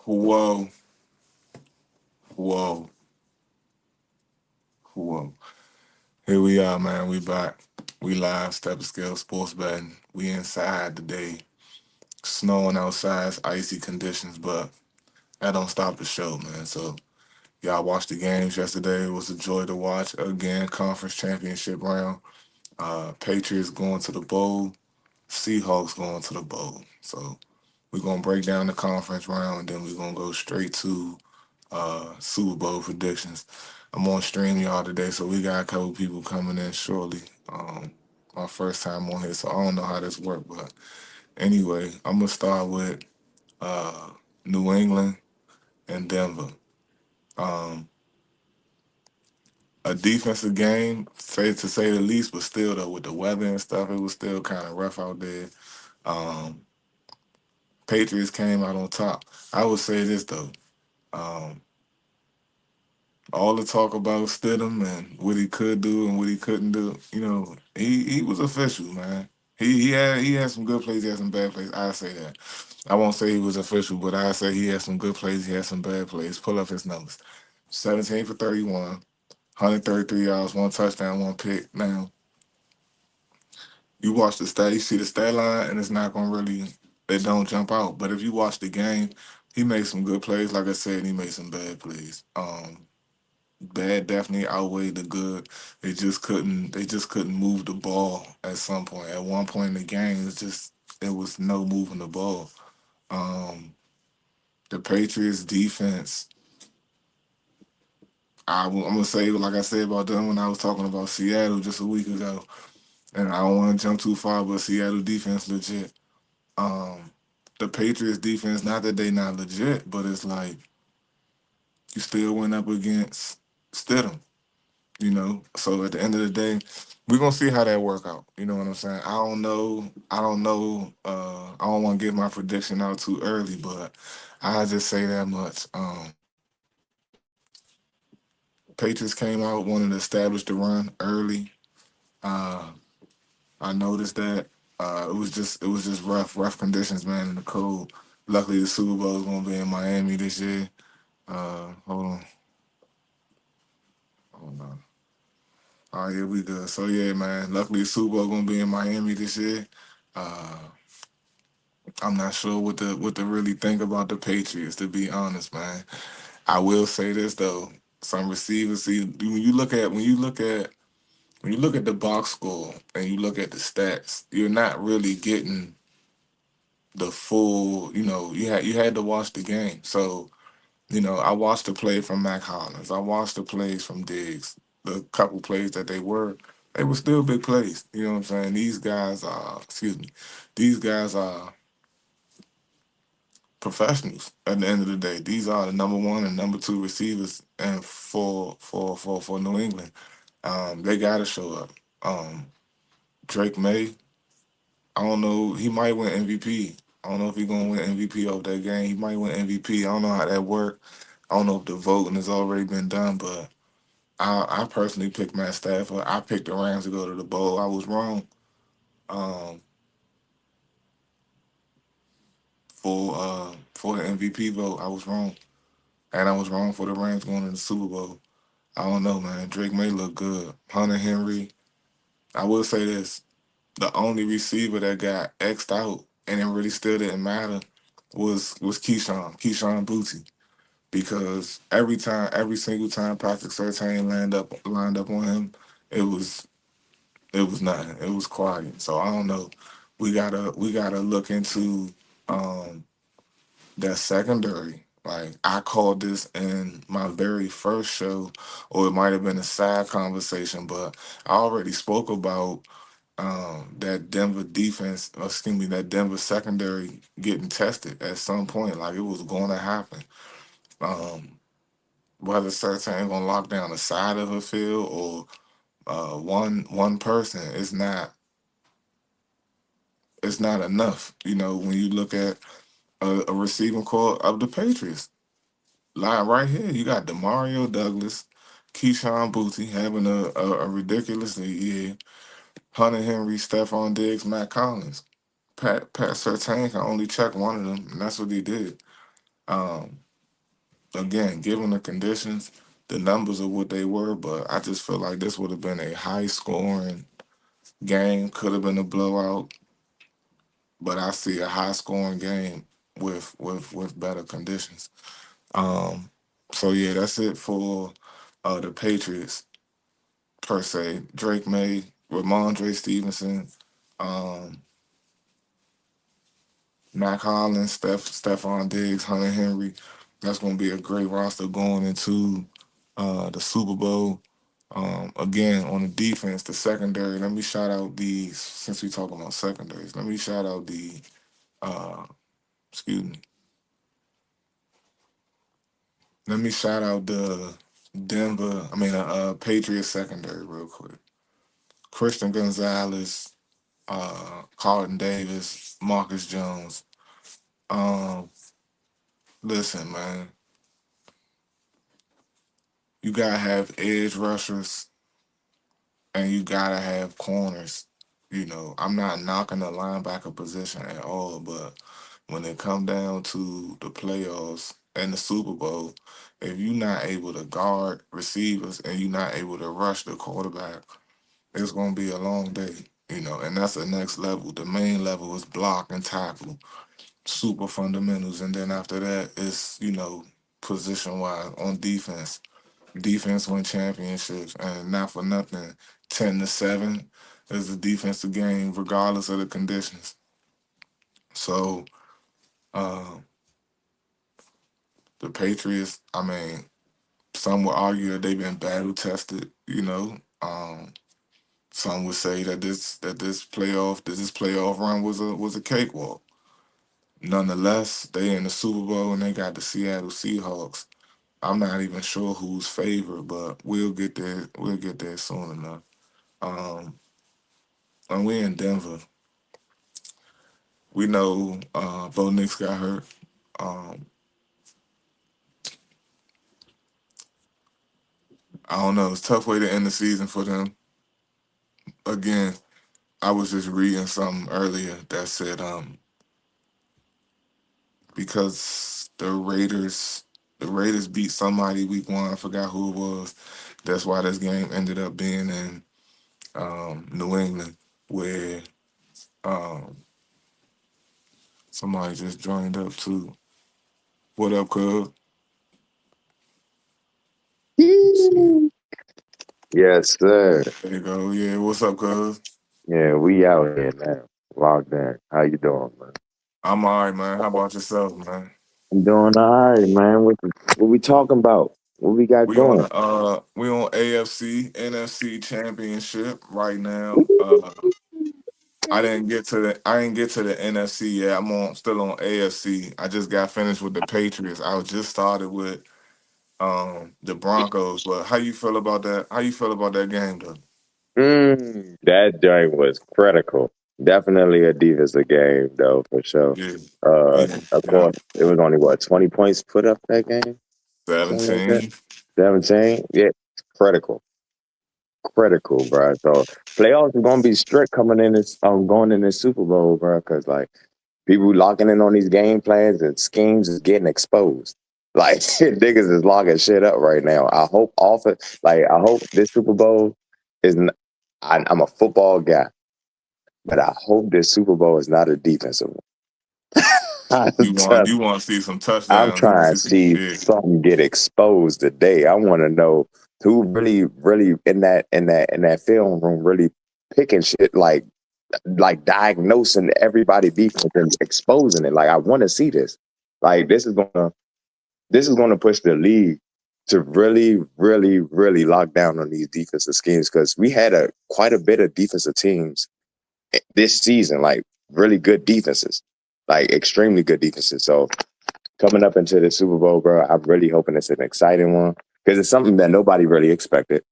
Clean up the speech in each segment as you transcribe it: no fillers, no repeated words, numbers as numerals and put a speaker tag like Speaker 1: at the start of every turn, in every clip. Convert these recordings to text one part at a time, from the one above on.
Speaker 1: Whoa, whoa, whoa. Here we are, man. We back. We live, Steppa Scale Sports betting. We inside today. Snowing outside, it's icy conditions, but that don't stop the show, man. So y'all watched the games yesterday. It was a joy to watch. Again, conference championship round. Patriots going to the bowl. Seahawks going to the bowl. So we're gonna break down the conference round, and then we're gonna go straight to Super Bowl predictions. I'm on stream y'all today, so we got a couple people coming in shortly. My first time on here, so I don't know how this works, but anyway, I'm gonna start with uh, New England and Denver. Um, a defensive game, to say the least, but still though with the weather and stuff, it was still kind of rough out there. Um, Patriots came out on top. I would say this though. Um, all the talk about Stidham and what he could do and what he couldn't do, he was official, man. He had some good plays, he had some bad plays. I say that. I won't say he was official, but I say he had some good plays, he had some bad plays. Pull up his numbers. 17 for 31, 133 yards, one touchdown, one pick. Now, you watch the stat, you see the stat line, and it's not gonna really it don't jump out. But if you watch the game, he made some good plays. Like I said, he made some bad plays. Bad definitely outweighed the good. They just couldn't move the ball at some point. At one point in the game, it was no moving the ball. Um, the Patriots defense, I'm gonna say like I said about them when I was talking about Seattle just a week ago, and I don't want to jump too far, but Seattle defense legit. Um, the Patriots defense, not that they not legit, but it's like you still went up against Stidham. So at the end of the day, we're gonna see how that work out. You know what I'm saying? I don't know. I don't know. I don't want to get my prediction out too early, but I just say that much. Patriots came out, wanted to establish the run early. Uh, I noticed that it was just rough conditions, man, in the cold. Luckily, the Super Bowl is gonna be in Miami this year. Hold on, hold on. Oh yeah, we good. So yeah, man. Luckily, the Super Bowl gonna be in Miami this year. Uh, I'm not sure what to really think about the Patriots, to be honest, man. I will say this though: some receivers, see, when you look at the box score and you look at the stats, you're not really getting the full. You had to watch the game. So I watched the play from Mac Hollins. I watched the plays from Diggs. The couple plays that they were still big plays. You know what I'm saying? These guys are professionals at the end of the day. These are the number one and number two receivers and for New England. They gotta show up. Um, Drake May, I don't know, he might win MVP. I don't know if he's gonna win MVP of that game. He might win MVP. I don't know how that worked. I don't know if the voting has already been done, but I personally picked Matt Stafford. I picked the Rams to go to the bowl. I was wrong um, for the MVP vote. I was wrong, and I was wrong for the Rams going to the Super Bowl. I don't know, man. Drake may look good. Hunter Henry. I will say this: the only receiver that got xed out and it really still didn't matter was Keyshawn Booty, because every single time Patrick Surtain lined up on him, it was it was nothing. It was quiet. So I don't know. We gotta look into um that secondary. Like I called this in my very first show, or it might have been a side conversation, but I already spoke about that Denver defense, excuse me, that Denver secondary getting tested at some point. Like it was going to happen. Um, whether Surtain gonna lock down the side of the field or one person, it's not enough. When you look at a receiving core of the Patriots, line right here, you got Demario Douglas, Keyshawn Booty having a ridiculous year. Hunter Henry, Stephon Diggs, Matt Collins. Pat Surtain can only check one of them, and that's what he did. Um, Again, given the conditions, the numbers are what they were, but I just feel like this would have been a high scoring game. Could have been a blowout, but I see a high scoring game with better conditions. Um, so yeah, that's it for the Patriots per se. Drake May, Ramondre Stevenson, um, Mac Hollins, Stephon Diggs, Hunter Henry. That's going to be a great roster going into the Super Bowl. Again, on the defense, the secondary. Let me shout out the since we talking about secondaries. Let me shout out the uh, excuse me. Let me shout out the Patriots secondary real quick. Christian Gonzalez, Carlton Davis, Marcus Jones. Um, Listen, man, you gotta have edge rushers and you gotta have corners. I'm not knocking the linebacker position at all, but when it come down to the playoffs and the Super Bowl, if you're not able to guard receivers and you're not able to rush the quarterback, it's gonna be a long day. And that's the next level. The main level is block and tackle, super fundamentals, and then after that, it's position wise on defense. Defense win championships, and not for nothing, 10-7 is a defensive game, regardless of the conditions. So, uh, the Patriots, I mean, some would argue that they've been battle tested. Some would say that this playoff run was a cakewalk. Nonetheless, they in the Super Bowl and they got the Seattle Seahawks. I'm not even sure who's favored, but we'll get there. We'll get there soon enough. Um, and we in Denver. We know Bo Nix got hurt. Um, I don't know. It's a tough way to end the season for them. Again, I was just reading something earlier that said because the Raiders beat somebody week one. I forgot who it was. That's why this game ended up being in New England, where um, somebody just joined up too. What up, cuz? Let's see.
Speaker 2: Yes, sir.
Speaker 1: There you go. Yeah, what's up, cuz?
Speaker 2: Yeah, we out here now. Logged in. How you doing, man?
Speaker 1: I'm all right, man. How about yourself, man?
Speaker 2: I'm doing all right, man. What we talking about? What we got going?
Speaker 1: We on AFC NFC championship right now.
Speaker 2: Ooh.
Speaker 1: I didn't get to the NFC yet. Still on AFC. I just got finished with the Patriots. I was just started with the Broncos. But how you feel about that? How you feel about that game though?
Speaker 2: That joint was critical. Definitely a defensive game, though, for sure.
Speaker 1: Yeah. Yeah.
Speaker 2: Of
Speaker 1: Yeah.
Speaker 2: course, it was only what 20 points put up that game, something like that.
Speaker 1: 17.
Speaker 2: 17. Yeah, critical, critical, bro. So playoffs are gonna be strict coming in this, going in this Super Bowl, bro, because like. People locking in on these game plans and schemes is getting exposed. Like niggas is locking shit up right now. I hope this Super Bowl is. I'm a football guy, but I hope this Super Bowl is not a defensive one.
Speaker 1: You want you want to see some
Speaker 2: I'm
Speaker 1: touchdowns. You want
Speaker 2: trying
Speaker 1: to
Speaker 2: to
Speaker 1: see some
Speaker 2: see
Speaker 1: big.
Speaker 2: something get exposed today. I want to know who really in that film room really picking shit like diagnosing everybody defense and exposing it. Like I want to see this. Like this is gonna push the league to really, really, really lock down on these defensive schemes because we had quite a bit of defensive teams this season, like really good defenses, like extremely good defenses. So coming up into the Super Bowl, bro, I'm really hoping it's an exciting one because it's something that nobody really expected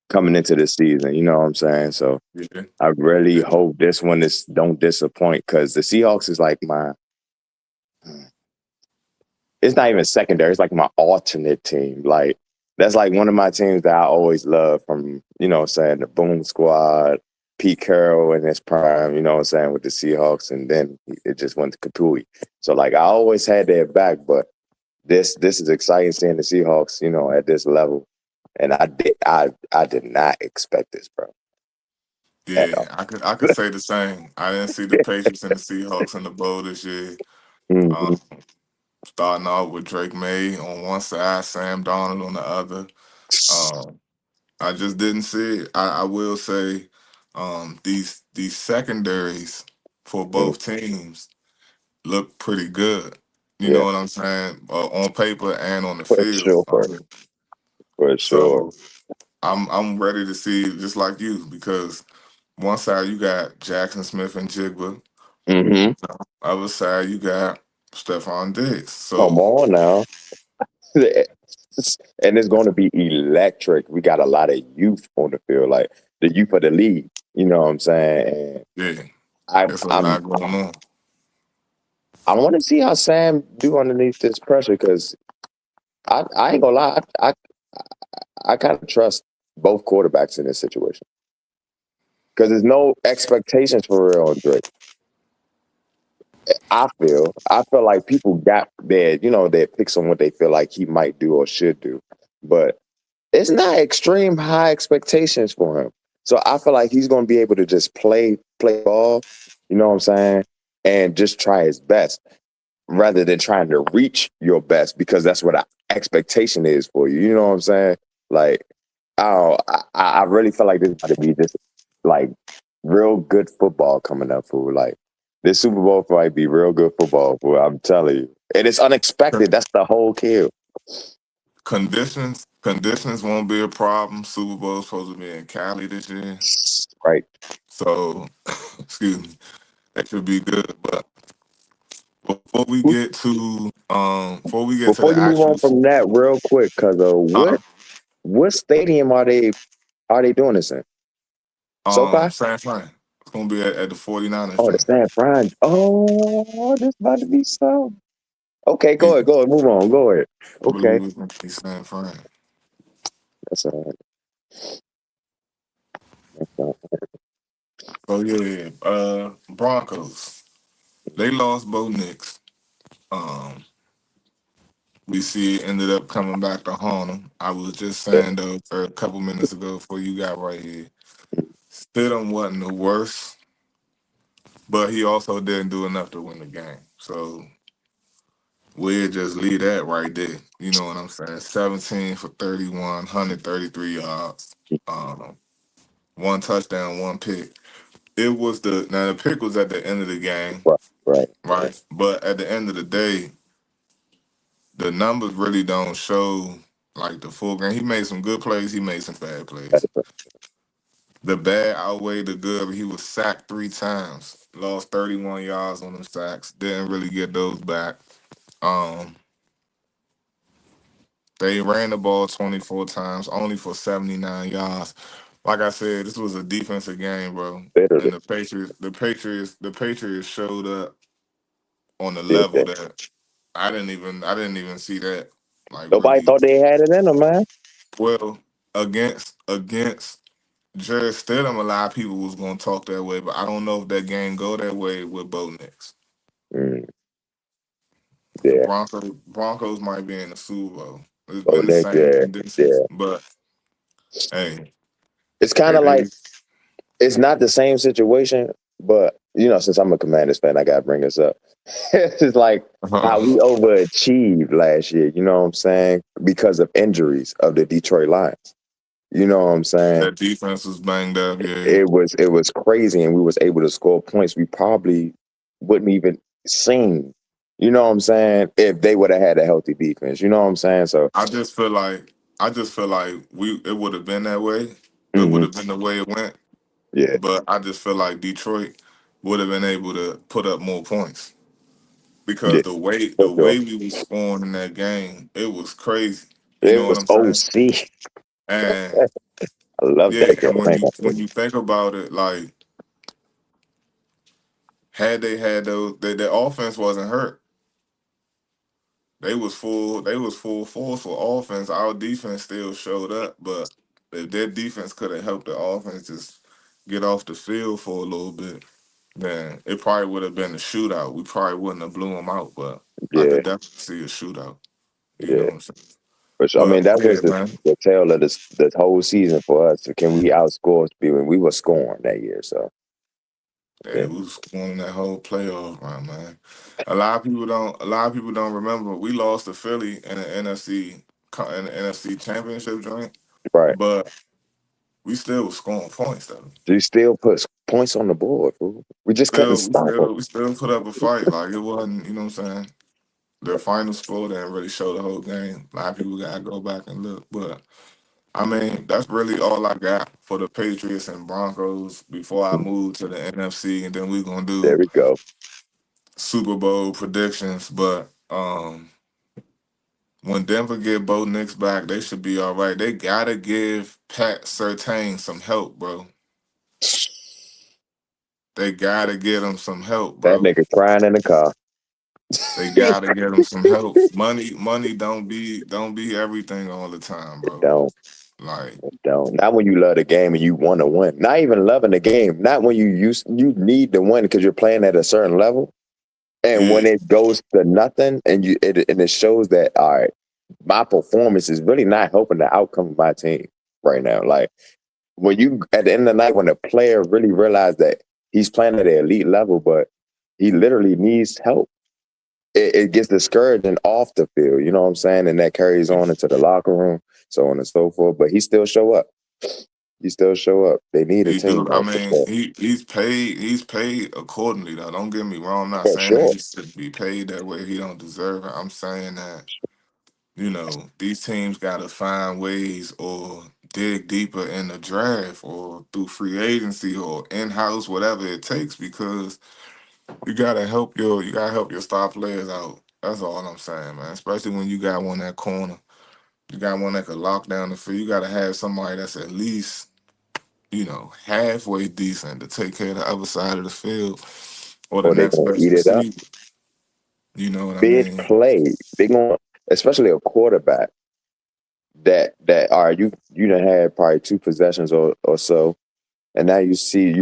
Speaker 2: coming into this season. You know what I'm saying? So
Speaker 1: Yeah.
Speaker 2: I really
Speaker 1: Yeah.
Speaker 2: hope this one don't disappoint because the Seahawks is like it's not even secondary. It's like my alternate team. Like that's like one of my teams that I always love from, saying the Boom Squad, Pete Carroll in his prime, saying, with the Seahawks, and then it just went to Kapui. So like I always had their back, but this is exciting seeing the Seahawks, at this level. And I did not expect this, bro. At
Speaker 1: Yeah,
Speaker 2: all.
Speaker 1: I could say the same. I didn't see the Patriots and the Seahawks in the bowl this year.
Speaker 2: Mhm.
Speaker 1: Um, Starting off with Drake May on one side, Sam Darnold on the other. Um, I just didn't see it. I will say these secondaries for
Speaker 2: Mhm.
Speaker 1: both teams look pretty good. You know
Speaker 2: Yeah,
Speaker 1: what I'm saying? On paper and on the
Speaker 2: for
Speaker 1: field.
Speaker 2: sure, for sure.
Speaker 1: So I'm ready to see just like you because one side you got Jackson Smith and Jigba.
Speaker 2: Hmm.
Speaker 1: Other side you got Stephon Diggs.
Speaker 2: Come
Speaker 1: So
Speaker 2: on now. And it's going to be electric. We got a lot of youth on the field, like the youth of the league. You know what I'm saying? And
Speaker 1: yeah,
Speaker 2: I,
Speaker 1: it's a
Speaker 2: I'm,
Speaker 1: lot going on.
Speaker 2: I want to see how Sam do underneath this pressure because I ain't gonna lie, I kind of trust both quarterbacks in this situation because there's no expectations for real on Drake. I feel like people got their picks on what they feel like he might do or should do, but it's not extreme high expectations for him. So I feel like he's going to be able to just play ball, you know what I'm saying, and just try his best rather than trying to reach your best because that's what expectation is for you. You know what I'm saying? Like, I really feel like this is about to be this like real good football coming up for like this Super Bowl might be real good football for I'm telling you. And it's unexpected. That's the whole kill.
Speaker 1: Conditions won't be a problem. Super Bowl's supposed to be in Cali this year,
Speaker 2: Right.
Speaker 1: so excuse me, that should be good. But before we get to
Speaker 2: Before
Speaker 1: the
Speaker 2: you move on
Speaker 1: actual
Speaker 2: from that, real quick, cause
Speaker 1: uh,
Speaker 2: what stadium are they doing this in? SoFi?
Speaker 1: San Fran, it's gonna be at the 49ers
Speaker 2: Oh, the
Speaker 1: gym.
Speaker 2: San Fran. Oh, this about to be so. Okay,
Speaker 1: Yeah,
Speaker 2: go ahead, move on, go ahead.
Speaker 1: I
Speaker 2: Okay,
Speaker 1: believe it's gonna be San Fran.
Speaker 2: that's
Speaker 1: So yeah, Broncos. They lost Bo Nix. Um, we see it ended up coming back to haunt them. I was just saying though a couple minutes ago before you got right here. Stidham wasn't the worst, but he also didn't do enough to win the game. So we'll just leave that right there. You know what I'm saying? 17 for 31, 133 yards, um, one touchdown, one pick. It was the pick was at the end of the game,
Speaker 2: right, right.
Speaker 1: right? But at the end of the day, the numbers really don't show like the full game. He made some good plays. He made some bad plays. The bad outweighed the good. But he was sacked 3 times. Lost 31 yards on them sacks. Didn't really get those back. Um, they ran the ball 24 times, only for 79 yards. Like I said, this was a defensive game, bro.
Speaker 2: Literally,
Speaker 1: And the Patriots showed up on the
Speaker 2: did
Speaker 1: level
Speaker 2: that.
Speaker 1: that I didn't even see that. Like
Speaker 2: Nobody
Speaker 1: really
Speaker 2: thought they had it in them, man.
Speaker 1: well against Jared Stidham, a lot of people was gonna talk that way, but I don't know if that game go that way with Bo Nix.
Speaker 2: Mm,
Speaker 1: The
Speaker 2: yeah,
Speaker 1: Broncos might be in the Super Bowl. It's
Speaker 2: oh
Speaker 1: been the
Speaker 2: Nick,
Speaker 1: same
Speaker 2: yeah,
Speaker 1: conditions,
Speaker 2: yeah.
Speaker 1: but hey,
Speaker 2: It's kind
Speaker 1: they,
Speaker 2: of like
Speaker 1: they
Speaker 2: it's not the same situation, but since I'm a Commanders fan, I gotta bring this up. It's just like how we overachieved last year. You know what I'm saying? Because of injuries of the Detroit Lions. You know what I'm saying?
Speaker 1: that defense was banged up. Yeah,
Speaker 2: It was crazy, and we was able to score points we probably wouldn't even seen. You know what I'm saying? If they would have had a healthy defense, you know what I'm saying? So,
Speaker 1: I just feel like we it would have been that way. It would
Speaker 2: mhm,
Speaker 1: have been the way it went,
Speaker 2: yeah,
Speaker 1: but I just feel like Detroit would have been able to put up more points because
Speaker 2: yeah,
Speaker 1: the way
Speaker 2: for
Speaker 1: the
Speaker 2: sure.
Speaker 1: way we was scoring in that game, it was crazy. You
Speaker 2: It
Speaker 1: know what
Speaker 2: was
Speaker 1: I'm saying?
Speaker 2: OC.
Speaker 1: And
Speaker 2: I love
Speaker 1: yeah,
Speaker 2: that game.
Speaker 1: and when
Speaker 2: I ain't
Speaker 1: you
Speaker 2: gonna
Speaker 1: when you think about it, like had they had those, their offense wasn't hurt. They was full force for offense. Our defense still showed up, but if their defense could have helped the offense just get off the field for a little bit, then it probably would have been a shootout. We probably wouldn't have blew them out, but I
Speaker 2: Yeah,
Speaker 1: could definitely see a shootout. You know
Speaker 2: yeah.
Speaker 1: what I'm saying?
Speaker 2: But I mean,
Speaker 1: But
Speaker 2: that was
Speaker 1: yeah, man,
Speaker 2: the tail of this whole season for us. Can we outscore people? And we were scoring that year, so
Speaker 1: yeah,
Speaker 2: yeah,
Speaker 1: we was winning that whole playoff run, man. A lot of people don't remember we lost to Philly in the NFC championship joint,
Speaker 2: right.
Speaker 1: but we still was scoring points though.
Speaker 2: You still put points on the board, fool. We just couldn't
Speaker 1: Still, we
Speaker 2: stop them.
Speaker 1: still, we still put up a fight. Like it wasn't, you know what I'm saying? The final score didn't really show the whole game. A lot of people gotta go back and look, but I mean, that's really all I got for the Patriots and Broncos before I move to the NFC, and then we're gonna
Speaker 2: There
Speaker 1: do
Speaker 2: we go.
Speaker 1: Super Bowl predictions. But when Denver get Bo Nix back, they should be all right. They gotta give Pat Surtain some help, bro. They gotta get him some help,
Speaker 2: That
Speaker 1: bro.
Speaker 2: nigga crying in the car.
Speaker 1: They gotta get him some help. Money don't be everything all the time, bro.
Speaker 2: Don't.
Speaker 1: Like
Speaker 2: Don't. Not when you love the game and you want to win. Not even loving the game. Not when you need to win because you're playing at a certain level. And
Speaker 1: yeah,
Speaker 2: when it goes to nothing, and it shows that all right, my performance is really not helping the outcome of my team right now. Like when you at the end of the night, when a player really realizes that he's playing at an elite level, but he literally needs help, it gets discouraging off the field. You know what I'm saying? And that carries on into the locker room, so on and so forth. But he still show up. He still show up. They need a
Speaker 1: he do.
Speaker 2: team
Speaker 1: I
Speaker 2: ball for
Speaker 1: mean,
Speaker 2: sure.
Speaker 1: he's paid accordingly though. Don't get me wrong. I'm not
Speaker 2: For
Speaker 1: saying that
Speaker 2: sure.
Speaker 1: he should be paid that way. He don't deserve it. I'm saying that, these teams gotta find ways or dig deeper in the draft or through free agency or in house, whatever it takes, because you gotta help your star players out. That's all I'm saying, man. Especially when you got one that corner. You got one that could lock down the field. You gotta have somebody that's at least, halfway decent to take care of the other side of the field or the
Speaker 2: Or they
Speaker 1: next
Speaker 2: gonna
Speaker 1: best
Speaker 2: eat it up.
Speaker 1: receiver. You know what I
Speaker 2: Big
Speaker 1: mean?
Speaker 2: play. They gonna, especially a quarterback that all right, you done had probably two possessions or so, and now you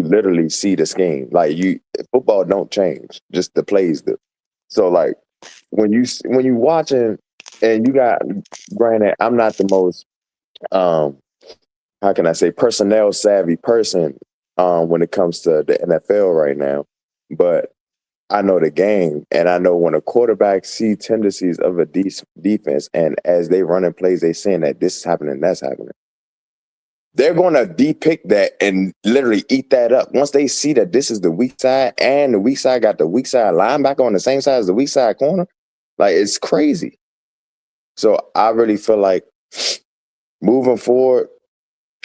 Speaker 2: literally see the scheme. Like football don't change, just the plays do. So like when you watching and you got, granted, I'm not the most um how can I say personnel savvy person when it comes to the NFL right now, but I know the game, and I know when a quarterback see tendencies of a defense, and as they running plays, they saying that this is happening, that's happening. They're going to depict that and literally eat that up. Once they see that this is the weak side, and the weak side got the weak side linebacker on the same side as the weak side corner, like it's crazy. So I really feel like moving forward,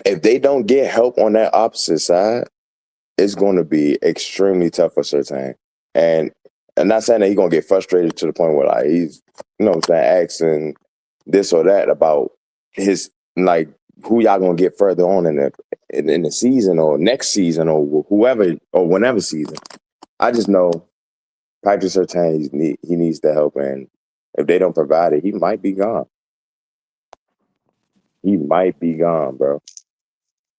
Speaker 2: if they don't get help on that opposite side, it's going to be extremely tough for Surtain. And I'm not saying that he's going to get frustrated to the point where like he's, what I'm saying, asking this or that about his, like, who y'all going to get further on in the season or next season or whoever or whenever season. I just know Patrick Surtain, he needs the help, and if they don't provide it, he might be gone. He might be gone, bro.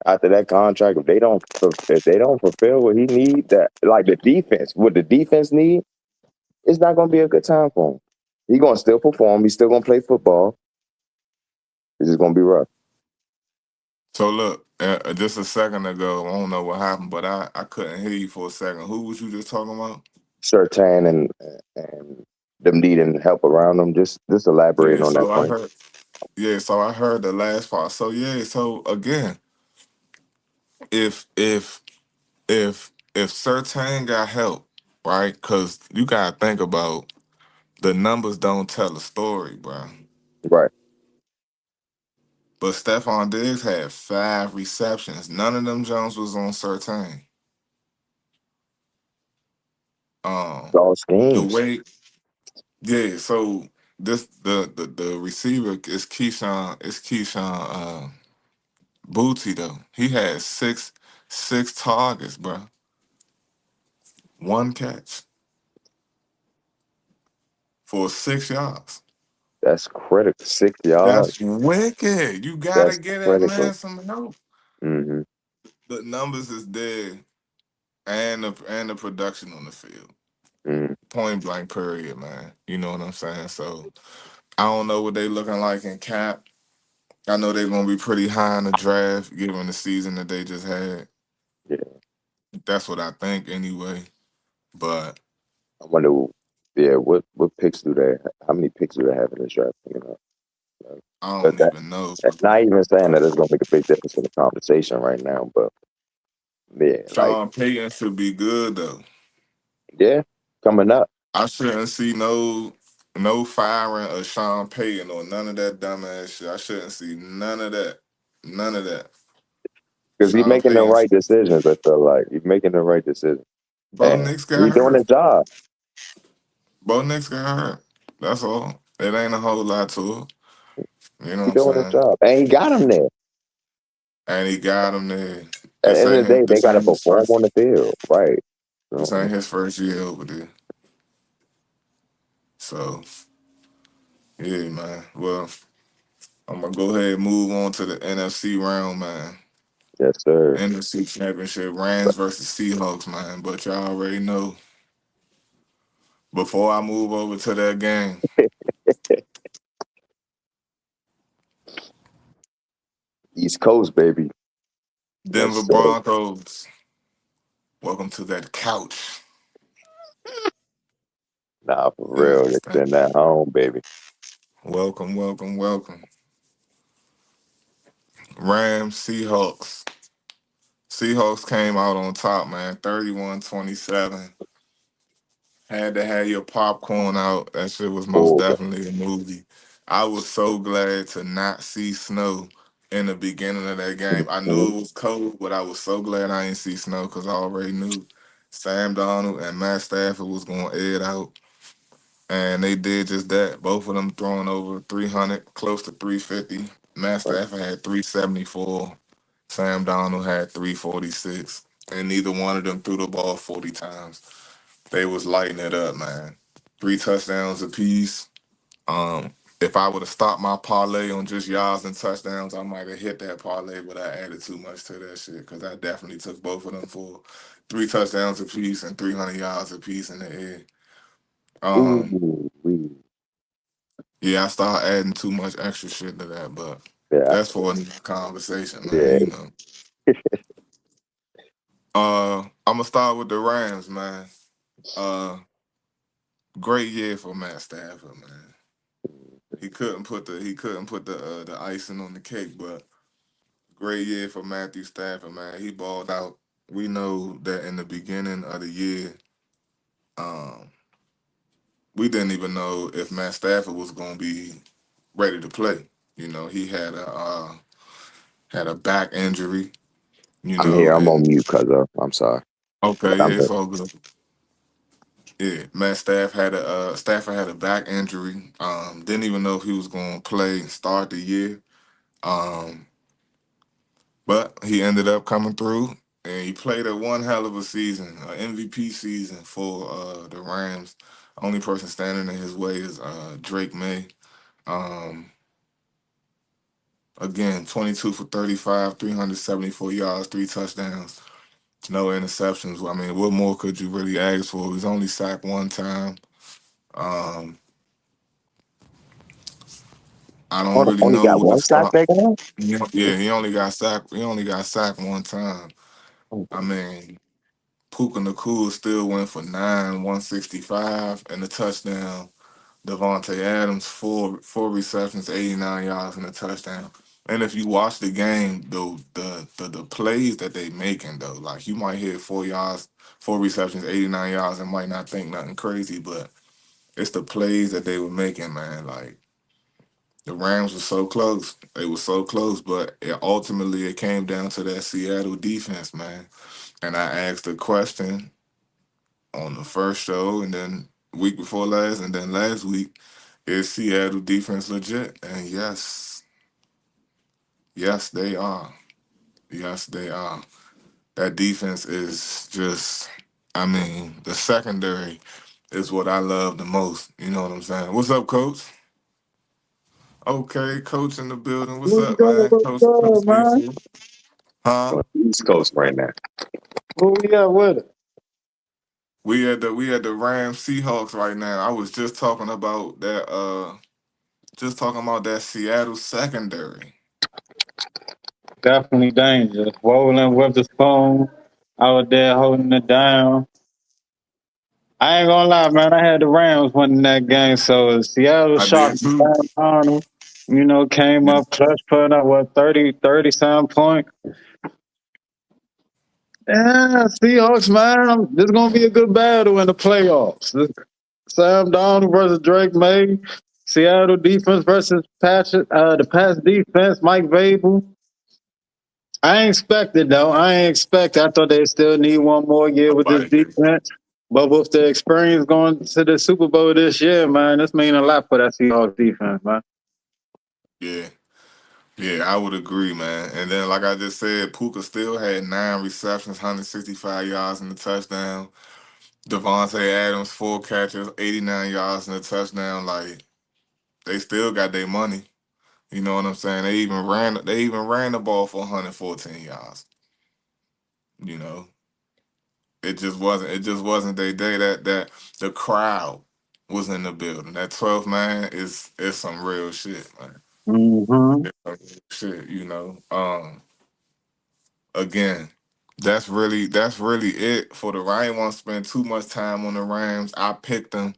Speaker 2: After that contract, if they don't fulfill what he need, that like what the defense need, it's not gonna be a good time for him. He's gonna still perform. He's still gonna play football. It's just gonna be rough.
Speaker 1: So look, just a second ago, I don't know what happened, but I couldn't hear you for a second. Who was you just talking about?
Speaker 2: Sertan and them needing help around them. Just elaborate
Speaker 1: Yeah,
Speaker 2: on that
Speaker 1: so I
Speaker 2: point.
Speaker 1: heard. Yeah, so I heard the last part. So yeah, so again, if if Sertain got help, right? Because you gotta think about the numbers don't tell a story, bro.
Speaker 2: Right.
Speaker 1: But Stephon Diggs had 5 receptions. None of them Jones was on Sertain.
Speaker 2: It's all
Speaker 1: The
Speaker 2: schemes.
Speaker 1: way, yeah. So the receiver is Keyshawn Booty though. He had six targets, bro. One catch for 6 yards.
Speaker 2: That's critical. 6 yards.
Speaker 1: That's wicked. You gotta
Speaker 2: That's
Speaker 1: get that man
Speaker 2: critical.
Speaker 1: some help.
Speaker 2: Mm-hmm.
Speaker 1: The numbers is there, and the production on the field.
Speaker 2: Mm-hmm.
Speaker 1: Point blank, period, man. You know what I'm saying? So I don't know what they looking like in cap. I know they're gonna be pretty high in the draft, given the season that they just had.
Speaker 2: Yeah.
Speaker 1: That's what I think, anyway. But
Speaker 2: I wonder. Yeah. What picks do they? How many picks do they have in this draft?
Speaker 1: I
Speaker 2: But
Speaker 1: don't even know.
Speaker 2: that's not even saying that it's gonna make a big difference in the conversation right now. But yeah, like
Speaker 1: Sean Payton should be good though.
Speaker 2: yeah, coming up
Speaker 1: I shouldn't see no firing of Sean Payton or none of that dumbass shit. I shouldn't see none of that. None of that.
Speaker 2: because he's
Speaker 1: Sean
Speaker 2: making the
Speaker 1: Payton.
Speaker 2: right decisions. I feel like he's making the right decisions,
Speaker 1: Bo
Speaker 2: and
Speaker 1: Nix got
Speaker 2: he's doing his
Speaker 1: hurt.
Speaker 2: job.
Speaker 1: Bo Nix got hurt. That's all. It ain't a whole lot to it. You know what
Speaker 2: He's
Speaker 1: I'm
Speaker 2: doing his
Speaker 1: saying?
Speaker 2: job, and he got him there.
Speaker 1: And he got him there.
Speaker 2: At the
Speaker 1: This
Speaker 2: end
Speaker 1: ain't
Speaker 2: of the
Speaker 1: his,
Speaker 2: day, they
Speaker 1: this
Speaker 2: got to
Speaker 1: ain't his
Speaker 2: perform
Speaker 1: first
Speaker 2: on the field, right?
Speaker 1: this
Speaker 2: So,
Speaker 1: ain't his first year over there. So yeah, man. Well, I'm gonna go ahead and move on to the NFC round, man.
Speaker 2: yes, sir.
Speaker 1: NFC Championship, Rams versus Seahawks, man. But y'all already know. Before I move over to that game,
Speaker 2: East Coast, baby. Yes,
Speaker 1: Denver
Speaker 2: sir.
Speaker 1: Broncos, welcome to that couch.
Speaker 2: Nah, for
Speaker 1: You
Speaker 2: real. They
Speaker 1: understand?
Speaker 2: send that home, baby.
Speaker 1: Welcome, welcome, welcome. Rams, Seahawks. Seahawks came out on top, man. 31-27. Had to have your popcorn out. That shit was most
Speaker 2: Oh,
Speaker 1: definitely a movie. I was so glad to not see snow in the beginning of that game. I knew it was cold, but I was so glad I didn't see snow because I already knew Sam Donald and Matt Stafford was going to air it out. And they did just that. Both of them throwing over 300, close to 350. Matt Stafford had 374. Sam Donald had 346. And neither one of them threw the ball 40 times. They was lighting it up, man. 3 touchdowns apiece. If I would have stopped my parlay on just yards and touchdowns, I might have hit that parlay, but I added too much to that shit because I definitely took both of them for 3 touchdowns apiece and 300 yards apiece in the air. Um,
Speaker 2: ooh, we,
Speaker 1: yeah, I started adding too much extra shit to that, but
Speaker 2: yeah,
Speaker 1: that's for another conversation, man.
Speaker 2: yeah.
Speaker 1: You know. I'm gonna start with the Rams, man. Uh, Great year for Matt Stafford, man. He couldn't put the icing on the cake, but great year for Matthew Stafford, man. He balled out. We know that in the beginning of the year, um, we didn't even know if Matt Stafford was gonna be ready to play. You know, he had a back injury. You
Speaker 2: I'm
Speaker 1: know,
Speaker 2: here. I'm on
Speaker 1: and
Speaker 2: mute, cuz I'm sorry, but
Speaker 1: okay,
Speaker 2: I'm
Speaker 1: yeah,
Speaker 2: here.
Speaker 1: it's all good. Yeah, Stafford had a back injury. Didn't even know if he was gonna play and start the year. Um, But he ended up coming through, and he played a one hell of a season, an MVP season for the Rams. Only person standing in his way is Drake May. Um, Again, 22 for 35, 374 yards, 3 touchdowns, no interceptions. I mean, what more could you really ask for? He's only sacked one time. Um, I don't really
Speaker 2: Only
Speaker 1: know
Speaker 2: got
Speaker 1: what to
Speaker 2: one sack
Speaker 1: stop.
Speaker 2: taken out.
Speaker 1: Yeah, he only got sacked. He only got sacked one time. I mean, Puka Nakua still went for 165, and a touchdown. Devontae Adams, four receptions, 89 yards, and a touchdown. And if you watch the game, though, the plays that they making though, like you might hit 4 yards, 4 receptions, 89 yards, and might not think nothing crazy, but it's the plays that they were making, man. Like the Rams were so close, they were so close, but ultimately it came down to that Seattle defense, man. And I asked a question on the first show, and then week before last, and then last week, is Seattle defense legit? And yes, yes, they are. Yes, they are. That defense is just, I mean, the secondary is what I love the most. You know what I'm saying? What's up, coach? Okay, coach in the building. What's
Speaker 3: What's
Speaker 1: up,
Speaker 3: good?
Speaker 1: man?
Speaker 3: What's
Speaker 1: Coach
Speaker 3: good, man?
Speaker 1: Beasley. Huh?
Speaker 2: On the East Coast right now.
Speaker 3: Who we got with it?
Speaker 1: We at the Rams Seahawks right now. I was just talking about that Seattle secondary.
Speaker 3: Definitely dangerous. Rolling with the spoon out there holding it down. I ain't gonna lie, man. I had the Rams winning that game, so Seattle
Speaker 1: I
Speaker 3: shot
Speaker 1: did
Speaker 3: me
Speaker 1: too.
Speaker 3: down on them. Came
Speaker 1: Yeah,
Speaker 3: up clutch, put up what 30 some point. Yeah, Seahawks, man. This is gonna be a good battle in the playoffs. Sam Donald versus Drake May. Seattle defense versus the Pats defense, Mike Vrabel. I ain't expected though. I ain't expect. I thought they still need one more year with this
Speaker 1: nobody did.
Speaker 3: defense. But with the experience going to the Super Bowl this year, man, this mean a lot for that Seahawks defense, man.
Speaker 1: Yeah. Yeah, I would agree, man. And then, like I just said, Puka still had 9 receptions, 165 yards in the touchdown. Devontae Adams, 4 catches, 89 yards in the touchdown. Like they still got their money. You know what I'm saying? They even ran the ball for 114 yards. You know, it just wasn't their day. That the crowd was in the building. That 12th man is some real shit, man.
Speaker 3: Mm-hmm.
Speaker 1: It's some real shit. Again, that's really it for the. I ain't want to spend too much time on the Rams. I picked them.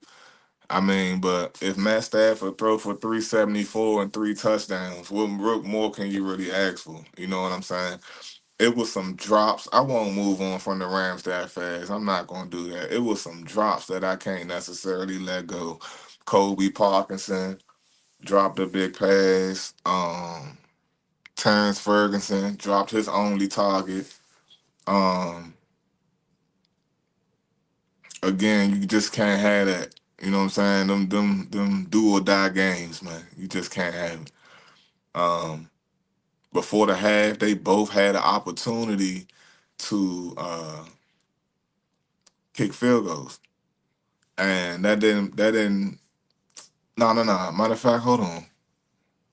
Speaker 1: I mean, but if Matt Stafford throw for 374 and 3 touchdowns, what more can you really ask for? You know what I'm saying? It was some drops. I won't move on from the Rams that fast. I'm not gonna do that. It was some drops that I can't necessarily let go. Kobe Parkinson dropped a big pass. Terrence Ferguson dropped his only target. Um, Again, you just can't have that. You know what I'm saying? Them do or die games, man. You just can't have it. Um, Before the half, they both had an opportunity to kick field goals, and that didn't. No, no, no. Matter of fact, hold on.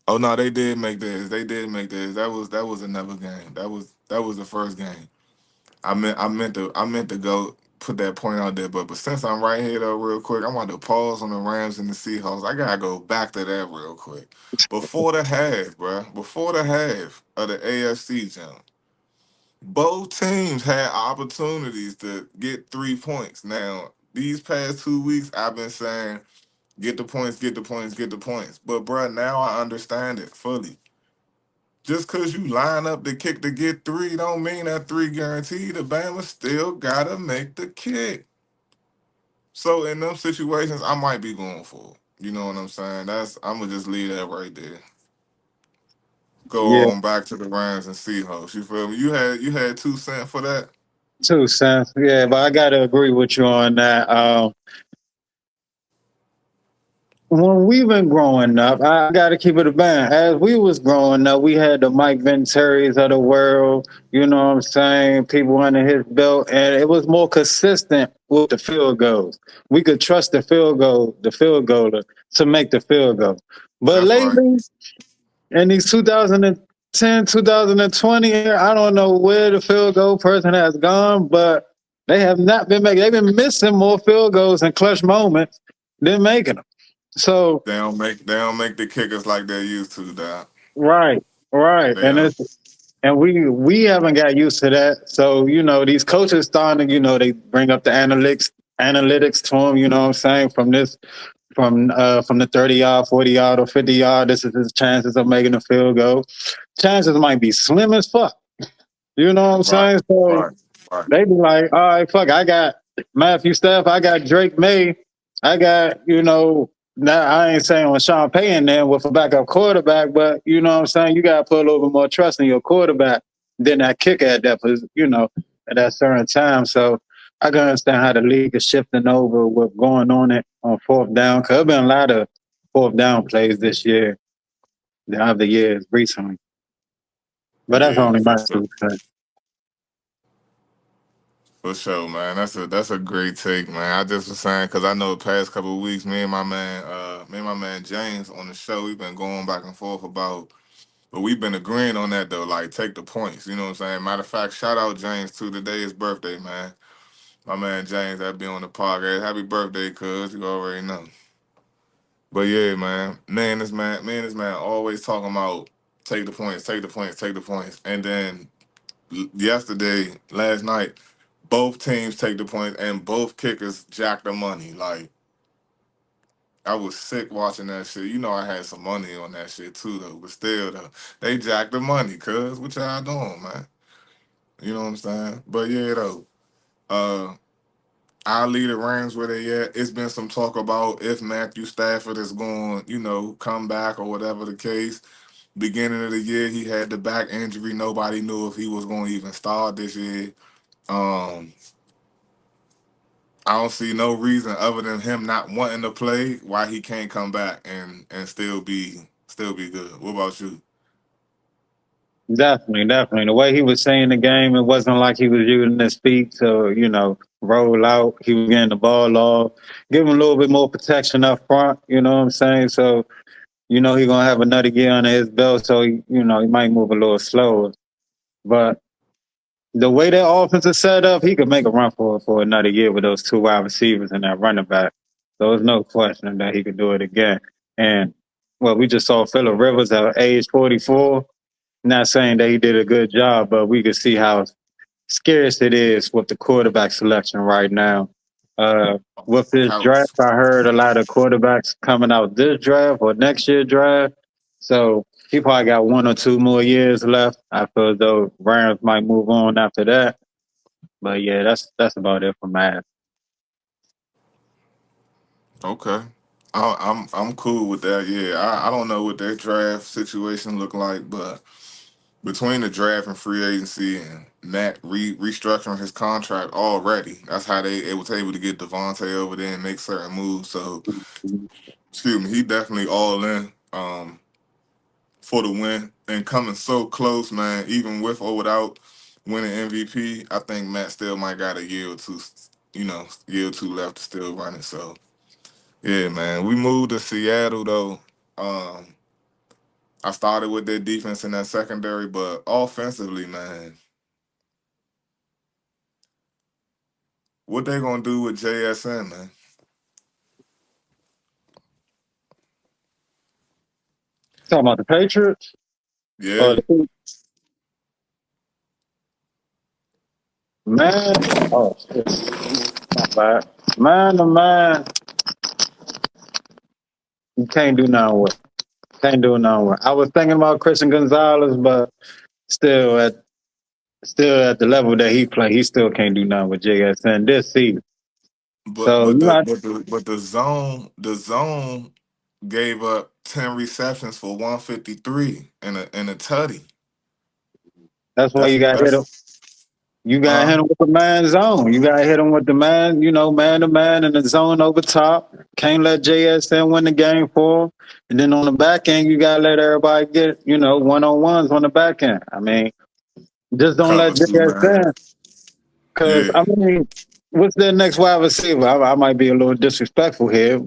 Speaker 1: Oh no, they did make theirs. They did make theirs. That was another game. That was the first game. I meant to go put that point out there, but since I'm right here though, real quick, I'm about to pause on the Rams and the Seahawks. I gotta go back to that real quick. Before the half, bruh, before the half of the AFC jump, both teams had opportunities to get 3 points. Now, these past 2 weeks, I've been saying, get the points, get the points, get the points. But bruh, now I understand it fully. Just cause you line up the kick to get three, don't mean that three guaranteed. The Bama still gotta make the kick. So in them situations, I might be going for it. You know what I'm saying? I'm gonna just leave that right there. Go
Speaker 3: Yeah,
Speaker 1: on back to the Rams and Seahawks. You feel me? You had 2 cents for that.
Speaker 3: 2 cents. Yeah, but I gotta agree with you on that. When we've been growing up, I got to keep it a band. As we was growing up, we had the Mike Venturis of the world. You know what I'm saying? People under his belt, and it was more consistent with the field goals. We could trust the field goaler to make the field goal. But
Speaker 1: That's right.
Speaker 3: lately, in these 2010, 2020, I don't know where the field goal person has gone, but they have not been making. They've been missing more field goals in clutch moments than making them. So
Speaker 1: They don't make the kickers like they used to, Doc.
Speaker 3: right, right,
Speaker 1: They don't.
Speaker 3: and we haven't got used to that. So these coaches starting to they bring up the analytics to them. You know what I'm saying from the 30 yard, 40 yard, or 50 yard. This is his chances of making a field goal. Chances might be slim as fuck. You know what I'm
Speaker 1: Right,
Speaker 3: saying? So
Speaker 1: right, right.
Speaker 3: they be like, all right, fuck, I got Matthew Staff, I got Drake May, I got, now I ain't saying on Sean Payton then with a backup quarterback, but you know what I'm saying? You got to put a little bit more trust in your quarterback than that kicker at at that certain time. So I can understand how the league is shifting over with going on it on fourth down. Because there been a lot of fourth down plays this year, the other years recently. But that's
Speaker 1: Yeah,
Speaker 3: only
Speaker 1: for
Speaker 3: my
Speaker 1: sure.
Speaker 3: 2 cents.
Speaker 1: For sure, man. That's a great take, man. I just was saying because I know the past couple of weeks, me and my man James on the show, we've been going back and forth about, but we've been agreeing on that though. Like, take the points. You know what I'm saying? Matter of fact, shout out James too. Today is birthday, man. My man James that be on the podcast. Happy birthday, cuz you already know. But yeah, man, me and this man always talking about take the points, take the points, take the points, and then yesterday, last night, both teams take the points and both kickers jack the money. Like, I was sick watching that shit. You know I had some money on that shit too though, but still though, they jacked the money, cuz what y'all doing, man? You know what I'm saying? But yeah though. Uh I'll leave the Rams where they at. It's been some talk about if Matthew Stafford is going, come back or whatever the case. Beginning of the year, he had the back injury. Nobody knew if he was going to even start this year. Um, I don't see no reason other than him not wanting to play why he can't come back and still be good. What about you?
Speaker 3: Definitely, definitely. The way he was saying the game, it wasn't like he was using his feet to, roll out. He was getting the ball off, give him a little bit more protection up front. You know what I'm saying? So, he's gonna have another year under his belt. So, he might move a little slower. But the way that offense is set up, he could make a run for another year with those two wide receivers and that running back. So there's no question that he could do it again. And well, we just saw Phillip Rivers at age 44. Not saying that he did a good job, but we could see how scarce it is with the quarterback selection right now. With this
Speaker 1: How
Speaker 3: draft, I heard a lot of quarterbacks coming out this draft or next year draft. So he probably got 1 or 2 more years left. I feel as though Rams might move on after that. But yeah, that's about it for Matt.
Speaker 1: okay? I'm cool with that. Yeah, I don't know what their draft situation look like, but between the draft and free agency and Matt restructuring his contract already, that's how they was able to get Devontae over there and make certain moves. So, excuse me, he definitely all in for the win and coming so close, man. Even with or without winning MVP, I think Matt still might got a year or two, year or two left to still run it. So, yeah, man, we moved to Seattle though. Um, I started with their defense in that secondary, but offensively, man. What they gonna do with JSN, man?
Speaker 3: Talking about the Patriots?
Speaker 1: Yeah,
Speaker 3: Or the man? Oh, shit. My bad. Man to man, you can't do nothing with. Can't do nothing with. I was thinking about Christian Gonzalez, but still at still at the level that he play, he still can't do nothing with JSN this season.
Speaker 1: but
Speaker 3: So
Speaker 1: but
Speaker 3: you
Speaker 1: the
Speaker 3: got
Speaker 1: but the but the zone gave up 10 receptions for 153 and a tutty.
Speaker 3: that's why
Speaker 1: That's
Speaker 3: you got hit him.
Speaker 1: that's
Speaker 3: You got
Speaker 1: huh?
Speaker 3: hit him with the man zone. You got hit him with the man, man to man in the zone over top. Can't let JSN win the game for him. And then on the back end, you gotta let everybody get, one on ones on the back end. I mean, just don't let
Speaker 1: Cover two, man.
Speaker 3: JSN. Because
Speaker 1: Yeah,
Speaker 3: I mean, what's their next wide receiver? I might be a little disrespectful here.